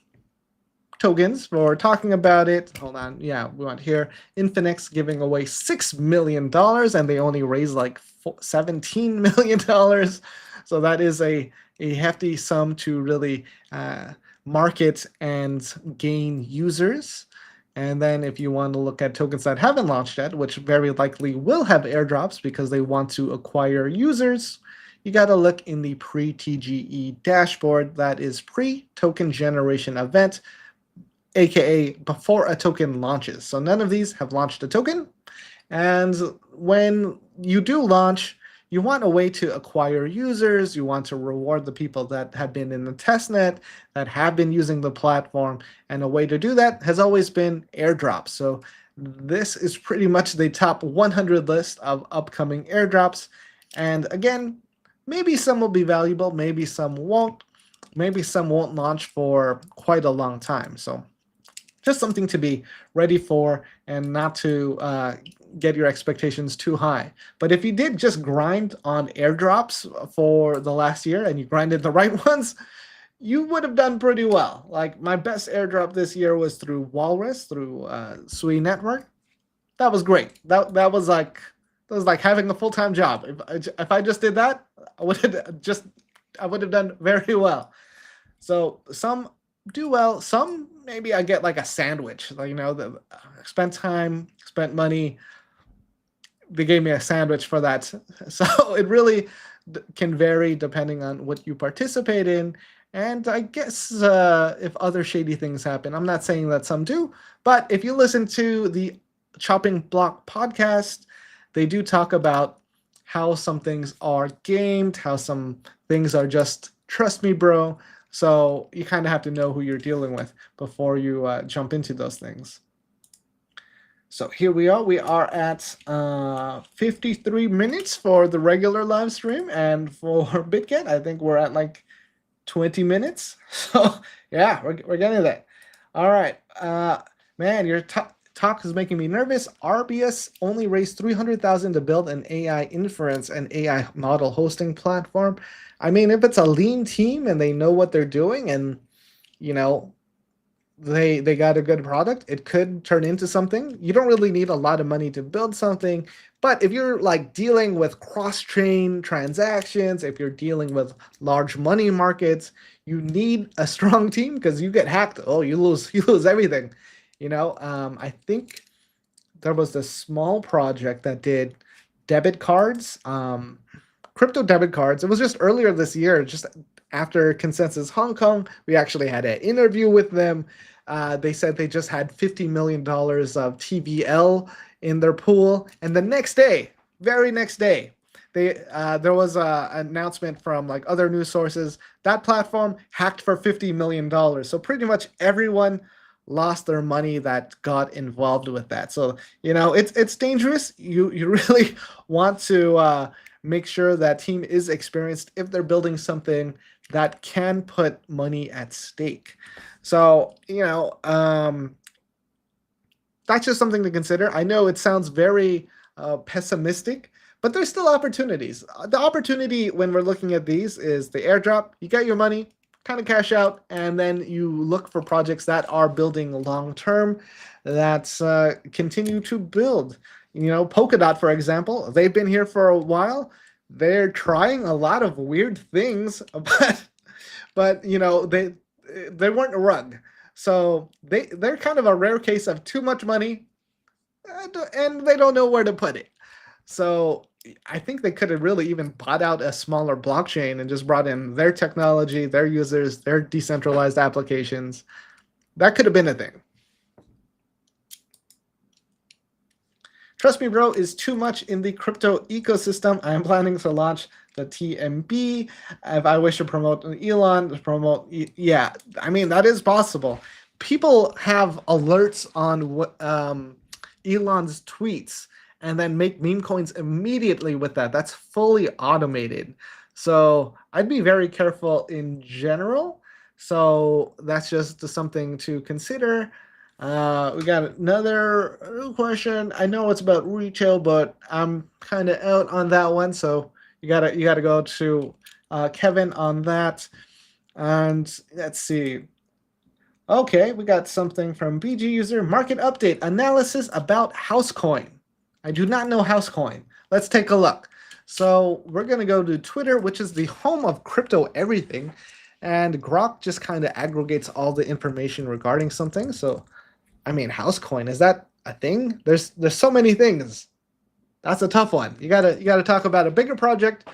tokens for talking about it. Hold on. Yeah, we want here. Infinix giving away $6 million, and they only raised like $17 million. So that is a hefty sum to really market and gain users. And then if you want to look at tokens that haven't launched yet, which very likely will have airdrops because they want to acquire users, you got to look in the pre-TGE dashboard. That is pre-token generation event, aka before a token launches. So none of these have launched a token. And when you do launch, you want a way to acquire users. You want to reward the people that have been in the testnet, that have been using the platform. And a way to do that has always been airdrops. So this is pretty much the top 100 list of upcoming airdrops. And again, maybe some will be valuable, maybe some won't. Maybe some won't launch for quite a long time. So just something to be ready for and not to get your expectations too high. But if you did just grind on airdrops for the last year and you grinded the right ones, you would have done pretty well. Like my best airdrop this year was through Walrus, through Sui Network. That was great. That was like having a full-time job. If I just did that, I would have done very well. So some do well, some maybe I get like a sandwich. Like, you know, spent time, spent money. They gave me a sandwich for that. So it really can vary depending on what you participate in. And I guess if other shady things happen, I'm not saying that some do, but if you listen to the Chopping Block podcast, they do talk about how some things are gamed, how some things are just trust me, bro. So you kind of have to know who you're dealing with before you jump into those things. So here we are. We are at 53 minutes for the regular live stream, and for BitGet, I think we're at like 20 minutes. So yeah, we're getting there. All right, man, your talk is making me nervous. RBS only raised $300,000 to build an AI inference and AI model hosting platform. I mean, if it's a lean team and they know what they're doing, and you know, they got a good product, it could turn into something. You don't really need a lot of money to build something, but if you're like dealing with cross-chain transactions, if you're dealing with large money markets, you need a strong team because you get hacked. Oh, you lose everything. You know, I think there was this small project that did debit cards, crypto debit cards. It was just earlier this year, just after Consensus Hong Kong. We actually had an interview with them. They said they just had $50 million of TVL in their pool. And the next day, very next day, there was an announcement from like other news sources that platform hacked for $50 million. So pretty much everyone lost their money that got involved with that. So, you know, it's dangerous. You really want to make sure that team is experienced if they're building something that can put money at stake. So, you know, that's just something to consider. I know it sounds very pessimistic, but there's still opportunities. The opportunity when we're looking at these is the airdrop. You get your money, kind of cash out, and then you look for projects that are building long-term, that continue to build. You know, Polkadot, for example, they've been here for a while. They're trying a lot of weird things, but you know, they weren't a rug. So they're kind of a rare case of too much money, and they don't know where to put it. So I think they could have really even bought out a smaller blockchain and just brought in their technology, their users, their decentralized applications. That could have been a thing. Trust me, bro, is too much in the crypto ecosystem. I am planning to launch the TMB. If I wish to promote Elon, yeah, I mean, that is possible. People have alerts on what Elon's tweets and then make meme coins immediately with that. That's fully automated. So I'd be very careful in general. So that's just something to consider. We got another question. I know it's about retail, but I'm kind of out on that one. So you gotta go to Kevin on that. And let's see. Okay, we got something from BG user. Market update analysis about Housecoin. I do not know Housecoin. Let's take a look. So we're gonna go to Twitter, which is the home of crypto everything. And Grok just kind of aggregates all the information regarding something. So I mean, Housecoin, is that a thing? There's so many things. That's a tough one. You gotta talk about a bigger project,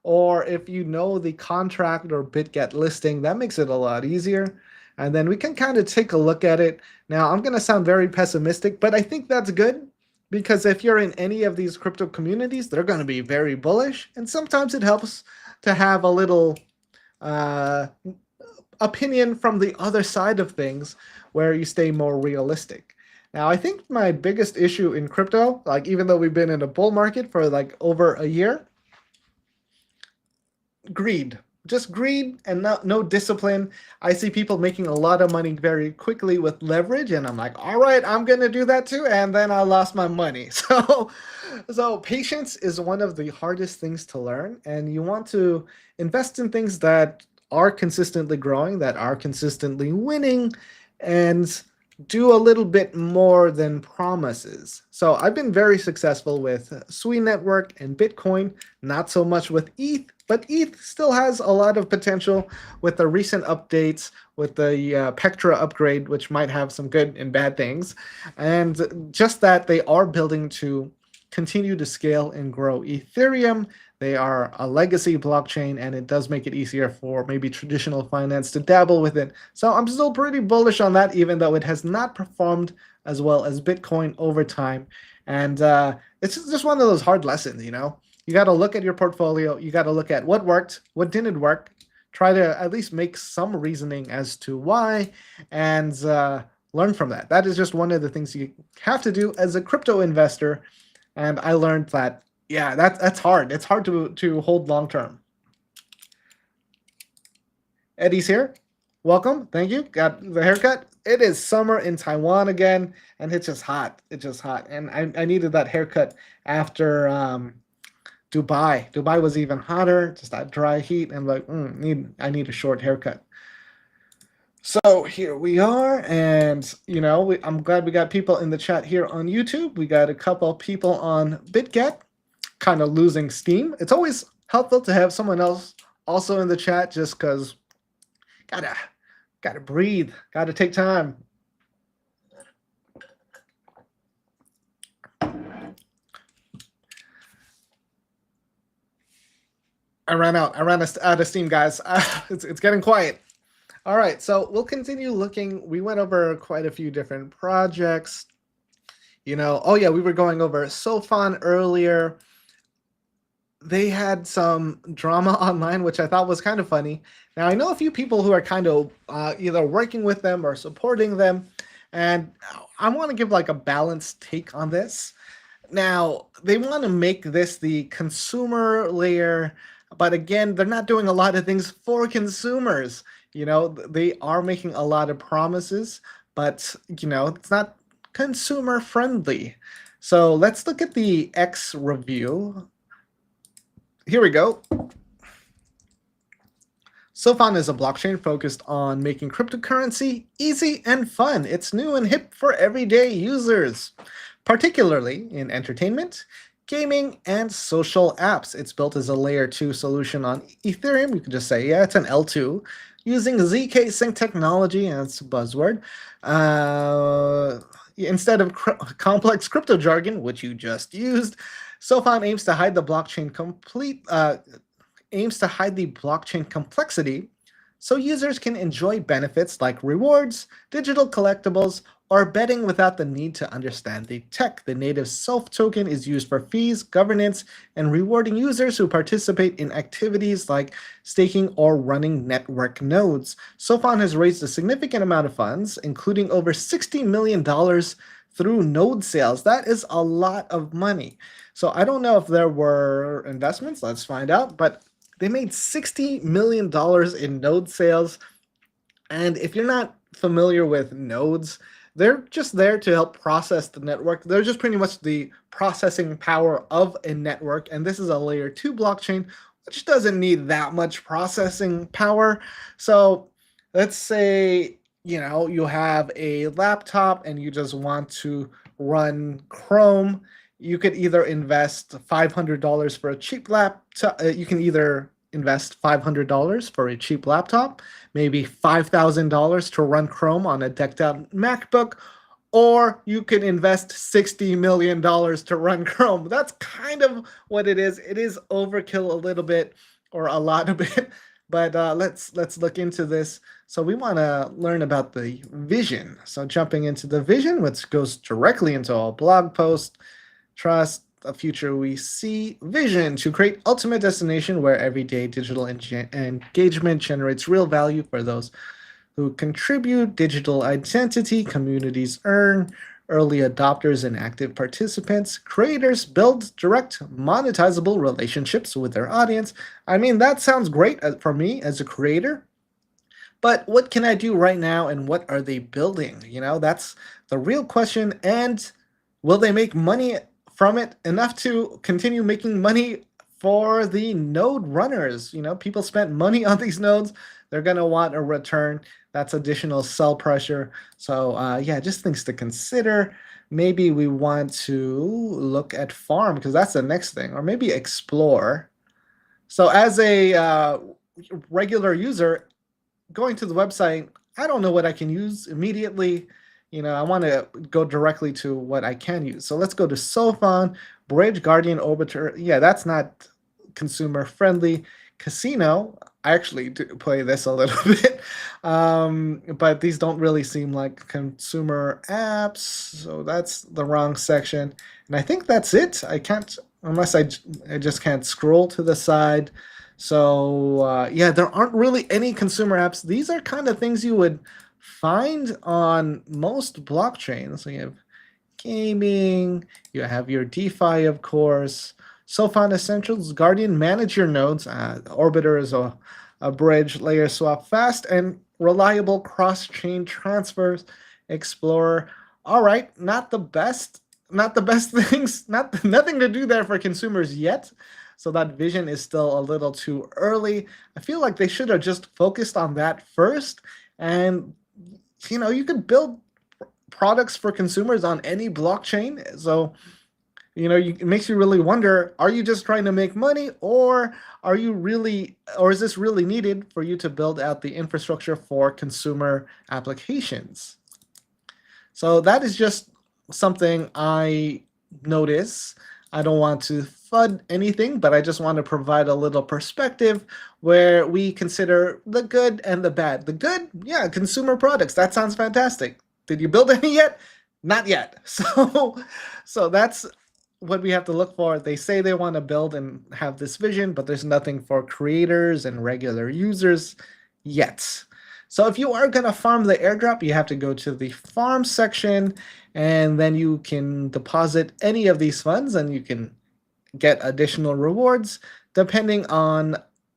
or if you know the contract or BitGet listing, that makes it a lot easier. And then we can kind of take a look at it. Now, I'm gonna sound very pessimistic, but I think that's good because if you're in any of these crypto communities, they're gonna be very bullish, and sometimes it helps to have a little opinion from the other side of things where you stay more realistic. Now, I think my biggest issue in crypto, like even though we've been in a bull market for like over a year, greed. Just greed and no discipline. I see people making a lot of money very quickly with leverage, and I'm like, all right, I'm gonna do that too, and then I lost my money. So patience is one of the hardest things to learn, and you want to invest in things that are consistently growing, that are consistently winning, and do a little bit more than promises. So I've been very successful with Sui Network and Bitcoin, not so much with ETH, but ETH still has a lot of potential with the recent updates, with the Pectra upgrade, which might have some good and bad things. And just that they are building to continue to scale and grow Ethereum. They are a legacy blockchain, and it does make it easier for maybe traditional finance to dabble with it. So I'm still pretty bullish on that, even though it has not performed as well as Bitcoin over time. And it's just one of those hard lessons, you know? You got to look at your portfolio. You got to look at what worked, what didn't work, try to at least make some reasoning as to why, and learn from that. That is just one of the things you have to do as a crypto investor. And I learned that, yeah, that's hard. It's hard to hold long term. Eddie's here. Welcome. Thank you. Got the haircut. It is summer in Taiwan again, and it's just hot. It's just hot. And I needed that haircut after Dubai. Dubai was even hotter, just that dry heat. And like, I need a short haircut. So here we are, and you know, I'm glad we got people in the chat here on YouTube. We got a couple people on BitGet, kind of losing steam. It's always helpful to have someone else also in the chat, just because gotta breathe, gotta take time. I ran out of steam, guys. It's getting quiet. All right, so we'll continue looking. We went over quite a few different projects. You know, oh yeah, we were going over Sofon earlier. They had some drama online, which I thought was kind of funny. Now, I know a few people who are kind of either working with them or supporting them, and I want to give like a balanced take on this. Now, they want to make this the consumer layer, but again, they're not doing a lot of things for consumers. You know, they are making a lot of promises, but, you know, it's not consumer friendly. So let's look at the X review. Here we go. Sofon is a blockchain focused on making cryptocurrency easy and fun. It's new and hip for everyday users, particularly in entertainment, gaming, and social apps. It's built as a layer 2 solution on Ethereum. You can just say, yeah, it's an L2. Using ZK Sync technology, and it's a buzzword, instead of complex crypto jargon, which you just used, Sofon aims to hide the blockchain complexity, so users can enjoy benefits like rewards, digital collectibles, or betting without the need to understand the tech. The native Self token is used for fees, governance, and rewarding users who participate in activities like staking or running network nodes. Sofon has raised a significant amount of funds, including over $60 million through node sales. That is a lot of money. So I don't know if there were investments. Let's find out. But they made $60 million in node sales. And if you're not familiar with nodes, they're just there to help process the network. They're just pretty much the processing power of a network. And this is a layer 2 blockchain, which doesn't need that much processing power. So let's say, you have a laptop and you just want to run Chrome. You could either invest $500 for a cheap laptop. You can either invest $500 for a cheap laptop, maybe $5,000 to run Chrome on a decked out MacBook, or you can invest $60 million to run Chrome. That's kind of what it is. It is overkill a little bit, or a lot of it, but let's look into this. So we want to learn about the vision. So jumping into the vision, which goes directly into our blog post, trust a future we see, vision to create ultimate destination where everyday digital engagement generates real value for those who contribute, digital identity, communities earn, early adopters and active participants, creators build direct monetizable relationships with their audience. I mean, that sounds great for me as a creator. But what can I do right now, and what are they building? That's the real question. And will they make money from it enough to continue making money for the node runners? People spent money on these nodes. They're going to want a return. That's additional sell pressure. So yeah, just things to consider. Maybe we want to look at farm, because that's the next thing, or maybe explore. So as a regular user going to the website, I don't know what I can use immediately. I want to go directly to what I can use. So let's go to Sofon, Bridge, Guardian, Orbiter. Yeah, that's not consumer friendly. Casino, I actually do play this a little bit, but these don't really seem like consumer apps. So that's the wrong section. And I think that's it. I can't, unless I just can't scroll to the side. So yeah, there aren't really any consumer apps. These are kind of things you would find on most blockchains. So you have gaming, you have your DeFi, of course. Sofon Essentials, Guardian, manage your nodes. Orbiter is a bridge, layer swap, fast and reliable cross-chain transfers. Explorer, all right, not the best things, nothing to do there for consumers yet. So that vision is still a little too early. I feel like they should have just focused on that first. And you could build products for consumers on any blockchain. So it makes you really wonder, are you just trying to make money, or is this really needed for you to build out the infrastructure for consumer applications? So that is just something I notice. I don't want to FUD anything, but I just want to provide a little perspective where we consider the good and the bad. The good, yeah, consumer products. That sounds fantastic. Did you build any yet? Not yet. So that's what we have to look for. They say they want to build and have this vision, but there's nothing for creators and regular users yet. So if you are going to farm the airdrop, you have to go to the farm section, and then you can deposit any of these funds and you can get additional rewards depending on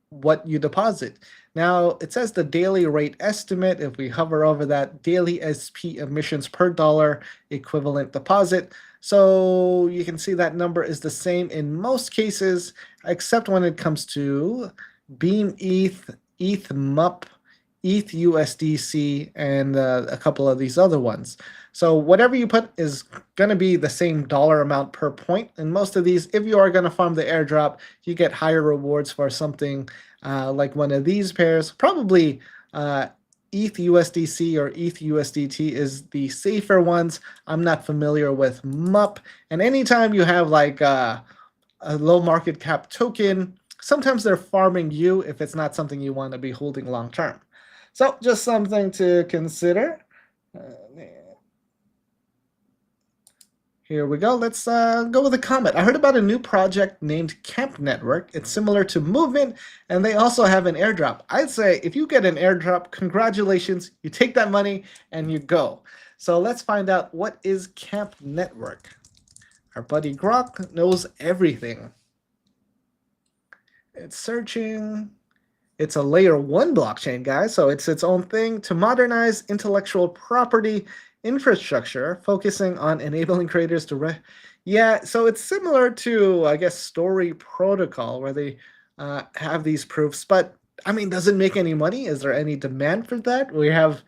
what you deposit. Now, it says the daily rate estimate. If we hover over that, daily SP emissions per dollar equivalent deposit. So you can see that number is the same in most cases, except when it comes to Beam ETH, ETH MUP, ETH USDC, and a couple of these other ones. So whatever you put is going to be the same dollar amount per point. And most of these, if you are going to farm the airdrop, you get higher rewards for something like one of these pairs. Probably ETH USDC or ETH USDT is the safer ones. I'm not familiar with MUP. And anytime you have like a low market cap token, sometimes they're farming you if it's not something you want to be holding long term. So just something to consider. Here we go. Let's go with a comment. I heard about a new project named Camp Network. It's similar to Movement, and they also have an airdrop. I'd say if you get an airdrop, congratulations. You take that money and you go. So let's find out what is Camp Network. Our buddy Grok knows everything. It's searching. It's a layer 1 blockchain, guys, so it's its own thing to modernize intellectual property infrastructure, focusing on enabling creators to yeah, so it's similar to, I guess, Story Protocol, where they have these proofs, but I mean, does it make any money? Is there any demand for that? We have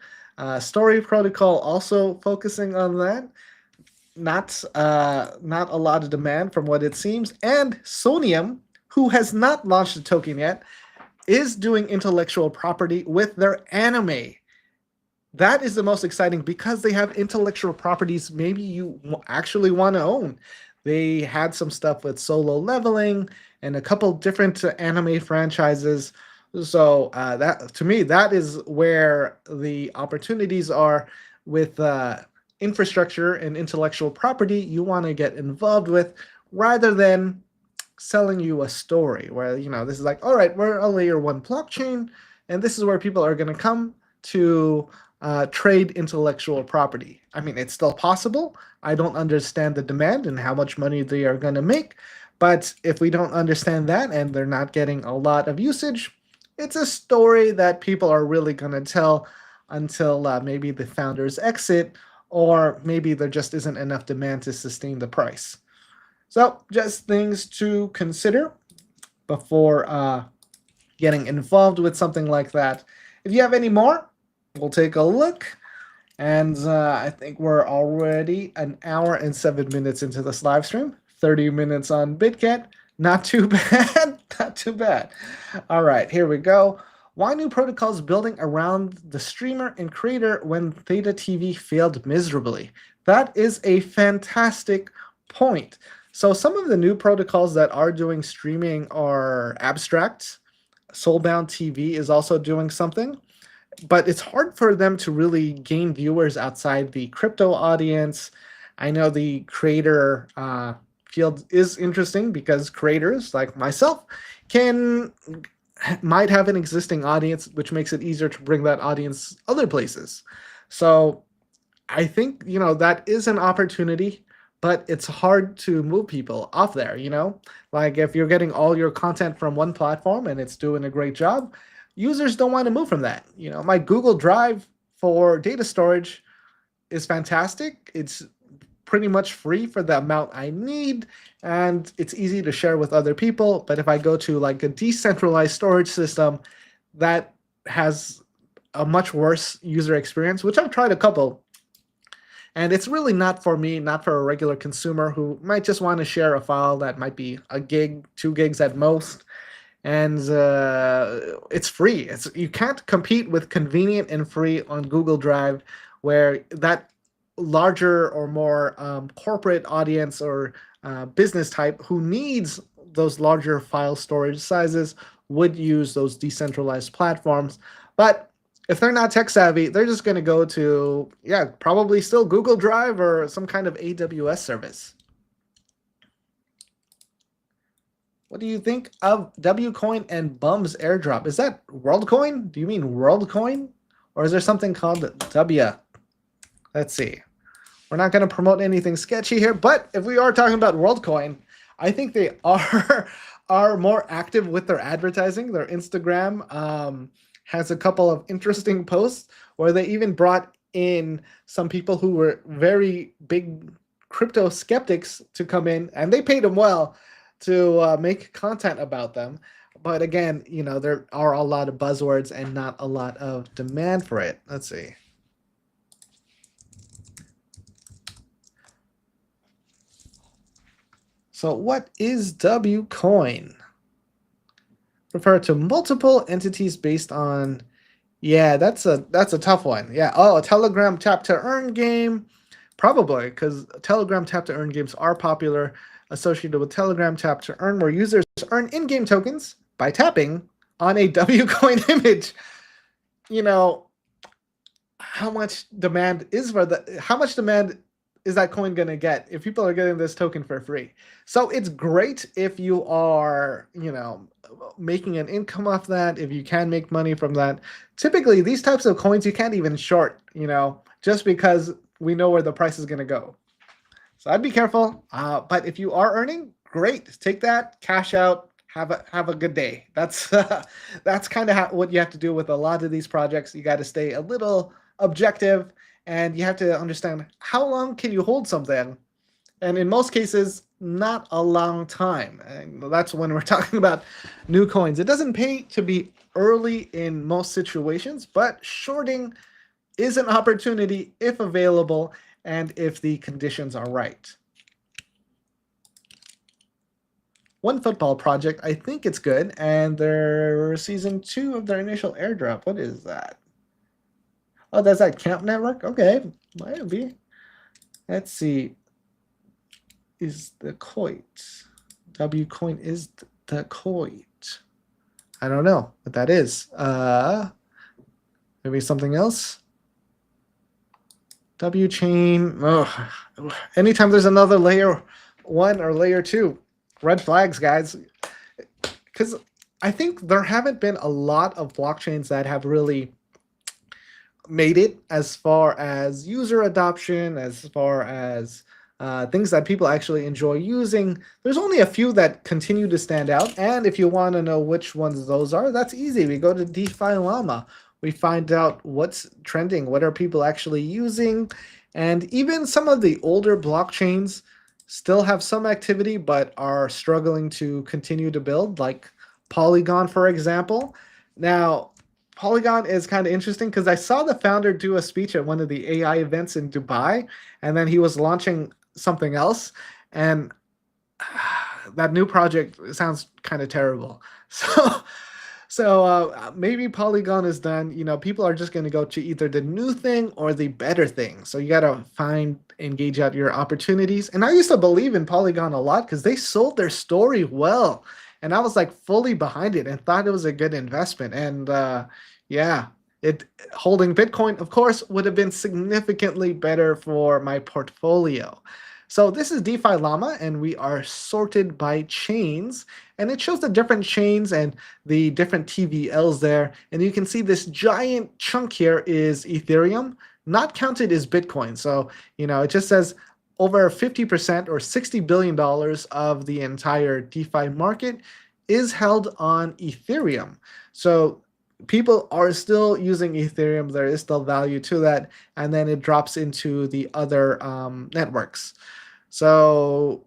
Story Protocol also focusing on that. Not a lot of demand from what it seems. And Sonium, who has not launched a token yet, is doing intellectual property with their anime. That is the most exciting because they have intellectual properties maybe you actually want to own. They had some stuff with Solo Leveling and a couple different anime franchises. So that, to me, that is where the opportunities are with infrastructure and intellectual property you want to get involved with, rather than selling you a story where, you know, this is like, all right, we're a layer 1 blockchain, and this is where people are going to come to trade intellectual property. I mean, it's still possible. I don't understand the demand and how much money they are going to make, but if we don't understand that and they're not getting a lot of usage, it's a story that people are really going to tell until maybe the founders exit, or maybe there just isn't enough demand to sustain the price. So just things to consider before getting involved with something like that. If you have any more, we'll take a look. And I think we're already an hour and 7 minutes into this live stream. 30 minutes on BitGet. Not too bad. Not too bad. All right, here we go. Why new protocols building around the streamer and creator when Theta TV failed miserably? That is a fantastic point. So some of the new protocols that are doing streaming are Abstract. Soulbound TV is also doing something, but it's hard for them to really gain viewers outside the crypto audience. I know the creator field is interesting because creators like myself might have an existing audience, which makes it easier to bring that audience other places. So I think, you know, that is an opportunity, but it's hard to move people off there, you know? Like if you're getting all your content from one platform and it's doing a great job, users don't want to move from that. You know, my Google Drive for data storage is fantastic. It's pretty much free for the amount I need, and it's easy to share with other people. But if I go to like a decentralized storage system that has a much worse user experience, which I've tried a couple, and it's really not for me, not for a regular consumer who might just want to share a file that might be a gig, 2 gigs at most. And it's free. You can't compete with convenient and free on Google Drive, where that larger or more corporate audience or business type who needs those larger file storage sizes would use those decentralized platforms. But if they're not tech savvy, they're just going to go to, yeah, probably still Google Drive or some kind of AWS service. What do you think of WCoin and Bum's airdrop? Is that WorldCoin? Do you mean WorldCoin? Or is there something called W? Let's see. We're not going to promote anything sketchy here, but if we are talking about WorldCoin, I think they are more active with their advertising. Their Instagram has a couple of interesting posts where they even brought in some people who were very big crypto skeptics to come in, and they paid them well to make content about them. But again, you know, there are a lot of buzzwords and not a lot of demand for it. Let's see. So what is WCoin? Refer to multiple entities based on, yeah, that's a tough one. Yeah, oh, a Telegram tap to earn game, probably, because Telegram tap to earn games are popular, associated with Telegram tap to earn, where users earn in-game tokens by tapping on a WCoin image. You know, how much demand is for that? How much demand is that coin going to get if people are getting this token for free? So it's great if you are, making an income off that, if you can make money from that. Typically, these types of coins you can't even short, just because we know where the price is going to go. So I'd be careful. But if you are earning, great. Take that, cash out, have a good day. That's that's kind of what you have to do with a lot of these projects. You got to stay a little objective, and you have to understand how long can you hold something. And in most cases, not a long time. And that's when we're talking about new coins. It doesn't pay to be early in most situations, but shorting is an opportunity if available and if the conditions are right. One football project, I think it's good, and they're season 2 of their initial airdrop. What is that? Oh, that's that Camp Network? Okay, might be. Let's see. Is the Coit. W coin is the Coit. I don't know what that is. Maybe something else? W chain. Oh, anytime there's another layer 1 or layer 2, red flags, guys. Because I think there haven't been a lot of blockchains that have really made it as far as user adoption, as far as things that people actually enjoy using. There's only a few that continue to stand out. And if you want to know which ones those are, that's easy. We go to DeFiLlama. We find out what's trending, what are people actually using. And even some of the older blockchains still have some activity, but are struggling to continue to build, like Polygon, for example. Now, Polygon is kind of interesting because I saw the founder do a speech at one of the AI events in Dubai, and then he was launching something else, and that new project sounds kind of terrible. So maybe Polygon is done. People are just going to go to either the new thing or the better thing. So you got to engage out your opportunities. And I used to believe in Polygon a lot because they sold their story well. And I was like fully behind it and thought it was a good investment. And yeah, holding Bitcoin, of course, would have been significantly better for my portfolio. So this is DeFiLlama, and we are sorted by chains, and it shows the different chains and the different TVLs there. And you can see this giant chunk here is Ethereum, not counted as Bitcoin. So, it just says over 50% or $60 billion of the entire DeFi market is held on Ethereum. So people are still using Ethereum. There is still value to that. And then it drops into the other networks. So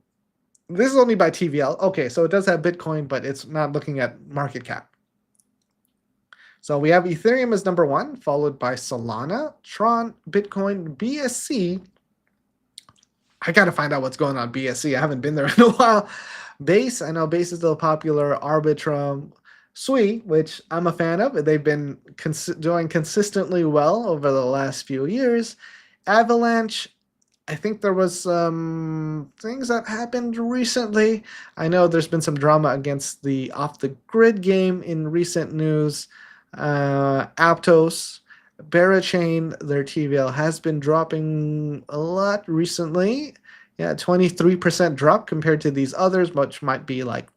this is only by TVL. Okay, so it does have Bitcoin, but it's not looking at market cap. So we have Ethereum as number 1, followed by Solana, Tron, Bitcoin, BSC. I got to find out what's going on BSC. I haven't been there in a while. Base, I know Base is still popular. Arbitrum, Sui, which I'm a fan of. They've been doing consistently well over the last few years. Avalanche, I think there was some things that happened recently. I know there's been some drama against the off-the-grid game in recent news. Aptos, Barachain, their TVL has been dropping a lot recently. Yeah, 23% drop compared to these others, which might be like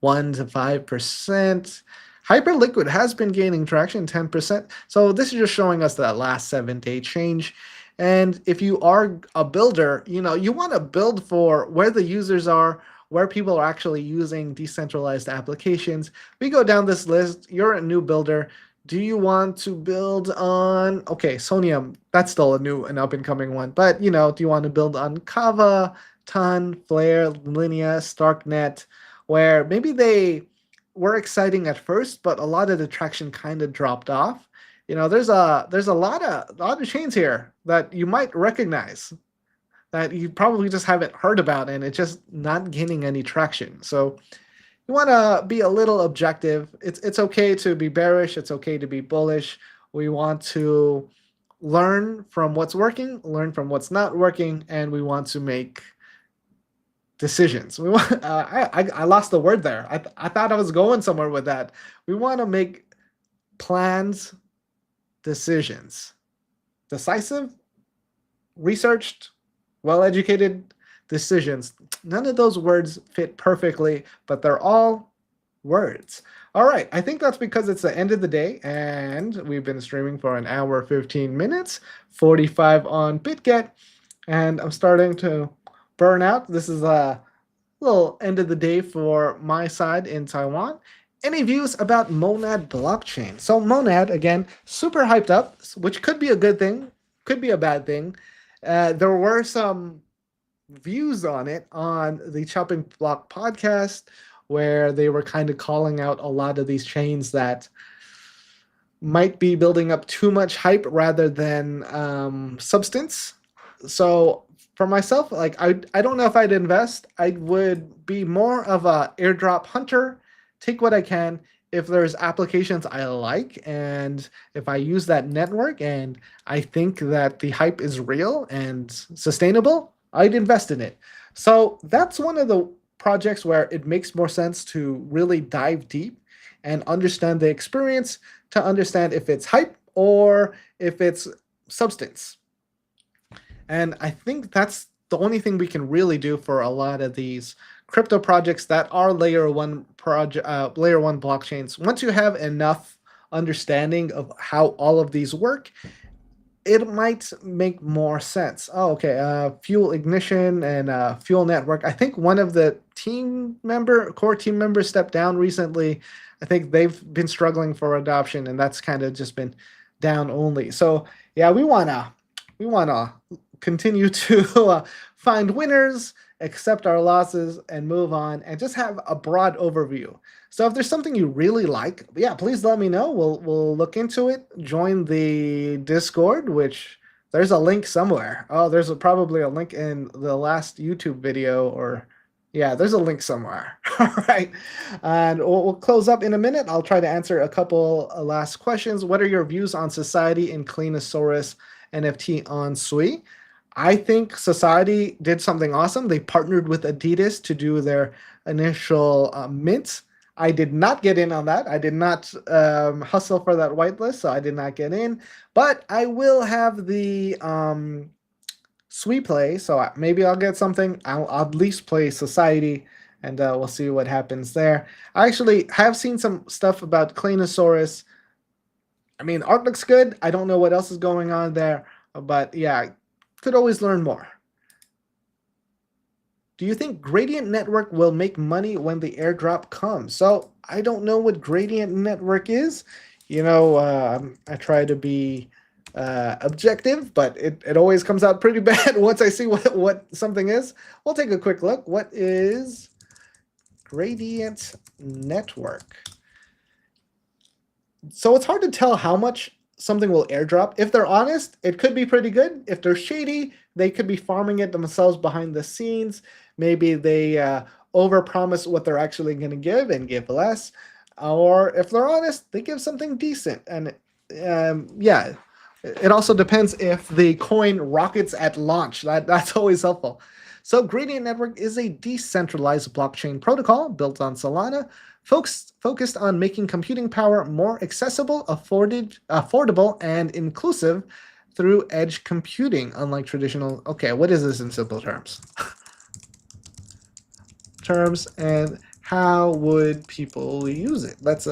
1 to 5%. Hyperliquid has been gaining traction, 10%. So this is just showing us that last 7-day change. And if you are a builder, you want to build for where the users are, where people are actually using decentralized applications. We go down this list. You're a new builder. Do you want to build on, okay, Sonium, that's still a new and up-and-coming one. But, do you want to build on Kava, Ton, Flare, Linea, Starknet, where maybe they were exciting at first, but a lot of the traction kind of dropped off. There's a lot of chains here that you might recognize that you probably just haven't heard about, and it's just not gaining any traction. So you want to be a little objective. It's okay to be bearish. It's okay to be bullish. We want to learn from what's working, learn from what's not working, and we want to make decisions. We want. I lost the word there. I thought I was going somewhere with that. We want to make plans, decisions. Decisive, researched, well-educated decisions. None of those words fit perfectly, but they're all words. All right, I think that's because it's the end of the day and we've been streaming for an hour, 15 minutes, 45 on BitGet, and I'm starting to burn out. This is a little end of the day for my side in Taiwan. Any views about Monad blockchain? So Monad, again, super hyped up, which could be a good thing, could be a bad thing. There were some views on it on the Chopping Block podcast where they were kind of calling out a lot of these chains that might be building up too much hype rather than substance. So for myself, like I don't know if I'd invest. I would be more of a airdrop hunter, take what I can. If there's applications I like and if I use that network and I think that the hype is real and sustainable, I'd invest in it. So that's one of the projects where it makes more sense to really dive deep and understand the experience to understand if it's hype or if it's substance. And I think that's the only thing we can really do for a lot of these crypto projects that are layer one blockchains. Once you have enough understanding of how all of these work, it might make more sense. Oh, okay. Fuel ignition and fuel network. I think one of the core team members stepped down recently. I think they've been struggling for adoption, and that's kind of just been down only. So yeah, we wanna continue to find winners, accept our losses, and move on, and just have a broad overview. So if there's something you really like, yeah, please let me know. We'll look into it. Join the Discord, which there's a link somewhere. Oh, there's probably a link in the last YouTube video, or yeah, there's a link somewhere. All right, and we'll close up in a minute. I'll try to answer a couple last questions. What are your views on Society and Cleanosaurus NFT on Sui? I think Society did something awesome. They partnered with Adidas to do their initial mint. I did not get in on that. I did not hustle for that whitelist, so I did not get in. But I will have the Sui play, so maybe I'll get something. I'll at least play Society, and we'll see what happens there. I actually have seen some stuff about Cleanosaurus. I mean, art looks good. I don't know what else is going on there, but yeah, could always learn more. Do you think Gradient Network will make money when the airdrop comes? So I don't know what Gradient Network is. You know, I try to be objective, but it always comes out pretty bad once I see what something is. We'll take a quick look. What is Gradient Network? So it's hard to tell how much something will airdrop. If they're honest, it could be pretty good. If they're shady, they could be farming it themselves behind the scenes. Maybe they overpromise what they're actually going to give and give less. Or if they're honest, they give something decent. And yeah, it also depends if the coin rockets at launch. That's always helpful. So Gradient Network is a decentralized blockchain protocol built on Solana, focused on making computing power more accessible, affordable, and inclusive through edge computing, unlike traditional. Okay, what is this in simple terms? And how would people use it? Let's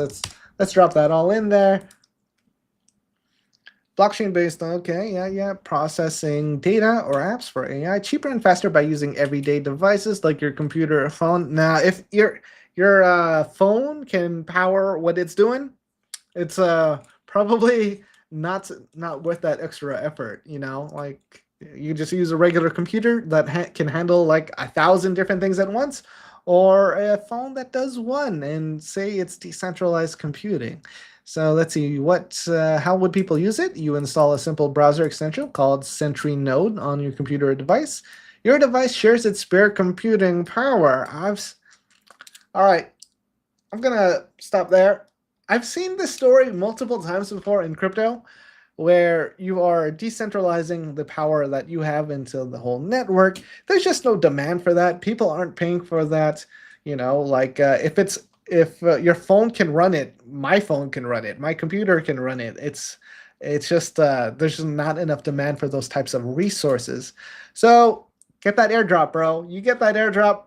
drop that all in there. Blockchain based, okay, yeah, processing data or apps for AI, cheaper and faster by using everyday devices like your computer or phone. Now, if your phone can power what it's doing, it's probably not worth that extra effort. You know, like you just use a regular computer that can handle like 1,000 different things at once, or a phone that does one, and say it's decentralized computing. So let's see, how would people use it? You install a simple browser extension called Sentry Node on your computer or device. Your device shares its spare computing power. All right, I'm gonna stop there. I've seen this story multiple times before in crypto, where you are decentralizing the power that you have into the whole network. There's just no demand for that. People aren't paying for that. You know, like if your phone can run it, my phone can run it, my computer can run it. It's just there's just not enough demand for those types of resources. So get that airdrop, bro. You get that airdrop,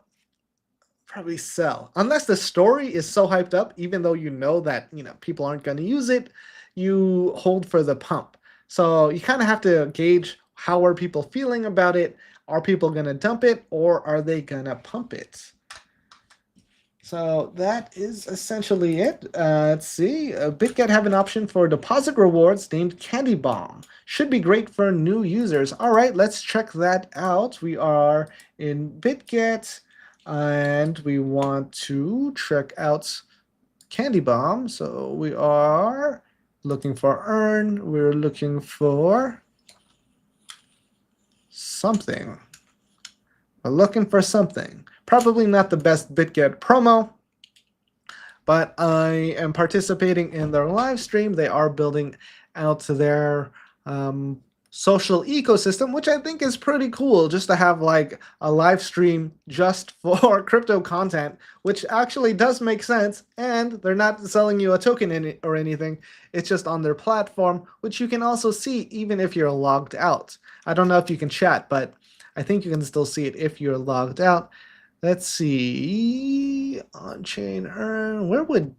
probably sell. Unless the story is so hyped up, even though you know that people aren't going to use it, you hold for the pump. So you kind of have to gauge how are people feeling about it. Are people going to dump it or are they going to pump it? So that is essentially it. Let's see. BitGet have an option for deposit rewards named Candy Bomb. Should be great for new users. All right, let's check that out. We are in BitGet and we want to check out Candy Bomb. So we are looking for earn. We're looking for something. We're looking for something. Probably not the best BitGet promo, but I am participating in their live stream. They are building out their social ecosystem, which I think is pretty cool, just to have like a live stream just for crypto content, which actually does make sense. And they're not selling you a token in it or anything. It's just on their platform, which you can also see even if you're logged out. I don't know if you can chat, but I think you can still see it if you're logged out. Let's see, on-chain earn, where would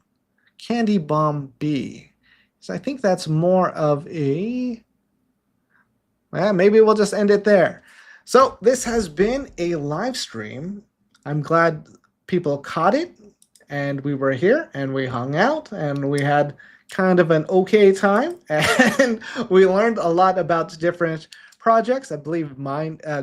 Candy Bomb be? So I think that's more of a, well, maybe we'll just end it there. So this has been a live stream. I'm glad people caught it and we were here and we hung out and we had kind of an okay time and we learned a lot about different projects. I believe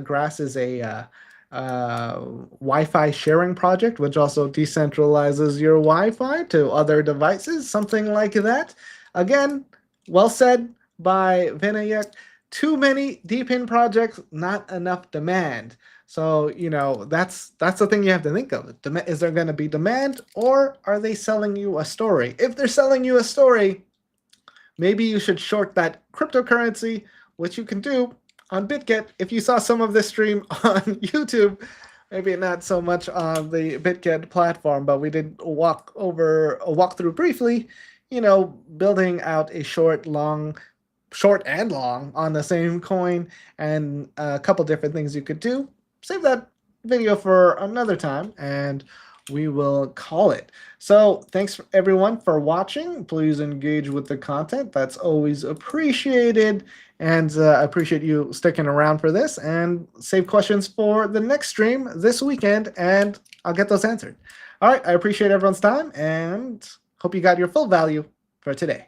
Grass is a Wi-Fi sharing project, which also decentralizes your Wi-Fi to other devices, something like that. Again, well said by Vinayak. Too many deep-in projects, not enough demand. So, that's the thing you have to think of. Is there going to be demand or are they selling you a story? If they're selling you a story, maybe you should short that cryptocurrency, which you can do on BitGet. If you saw some of this stream on YouTube, maybe not so much on the BitGet platform, but we did walk through briefly, building out a short and long on the same coin and a couple different things you could do. Save that video for another time and we will call it. So thanks everyone for watching. Please engage with the content. That's always appreciated. And I appreciate you sticking around for this and save questions for the next stream this weekend and I'll get those answered. All right, I appreciate everyone's time and hope you got your full value for today.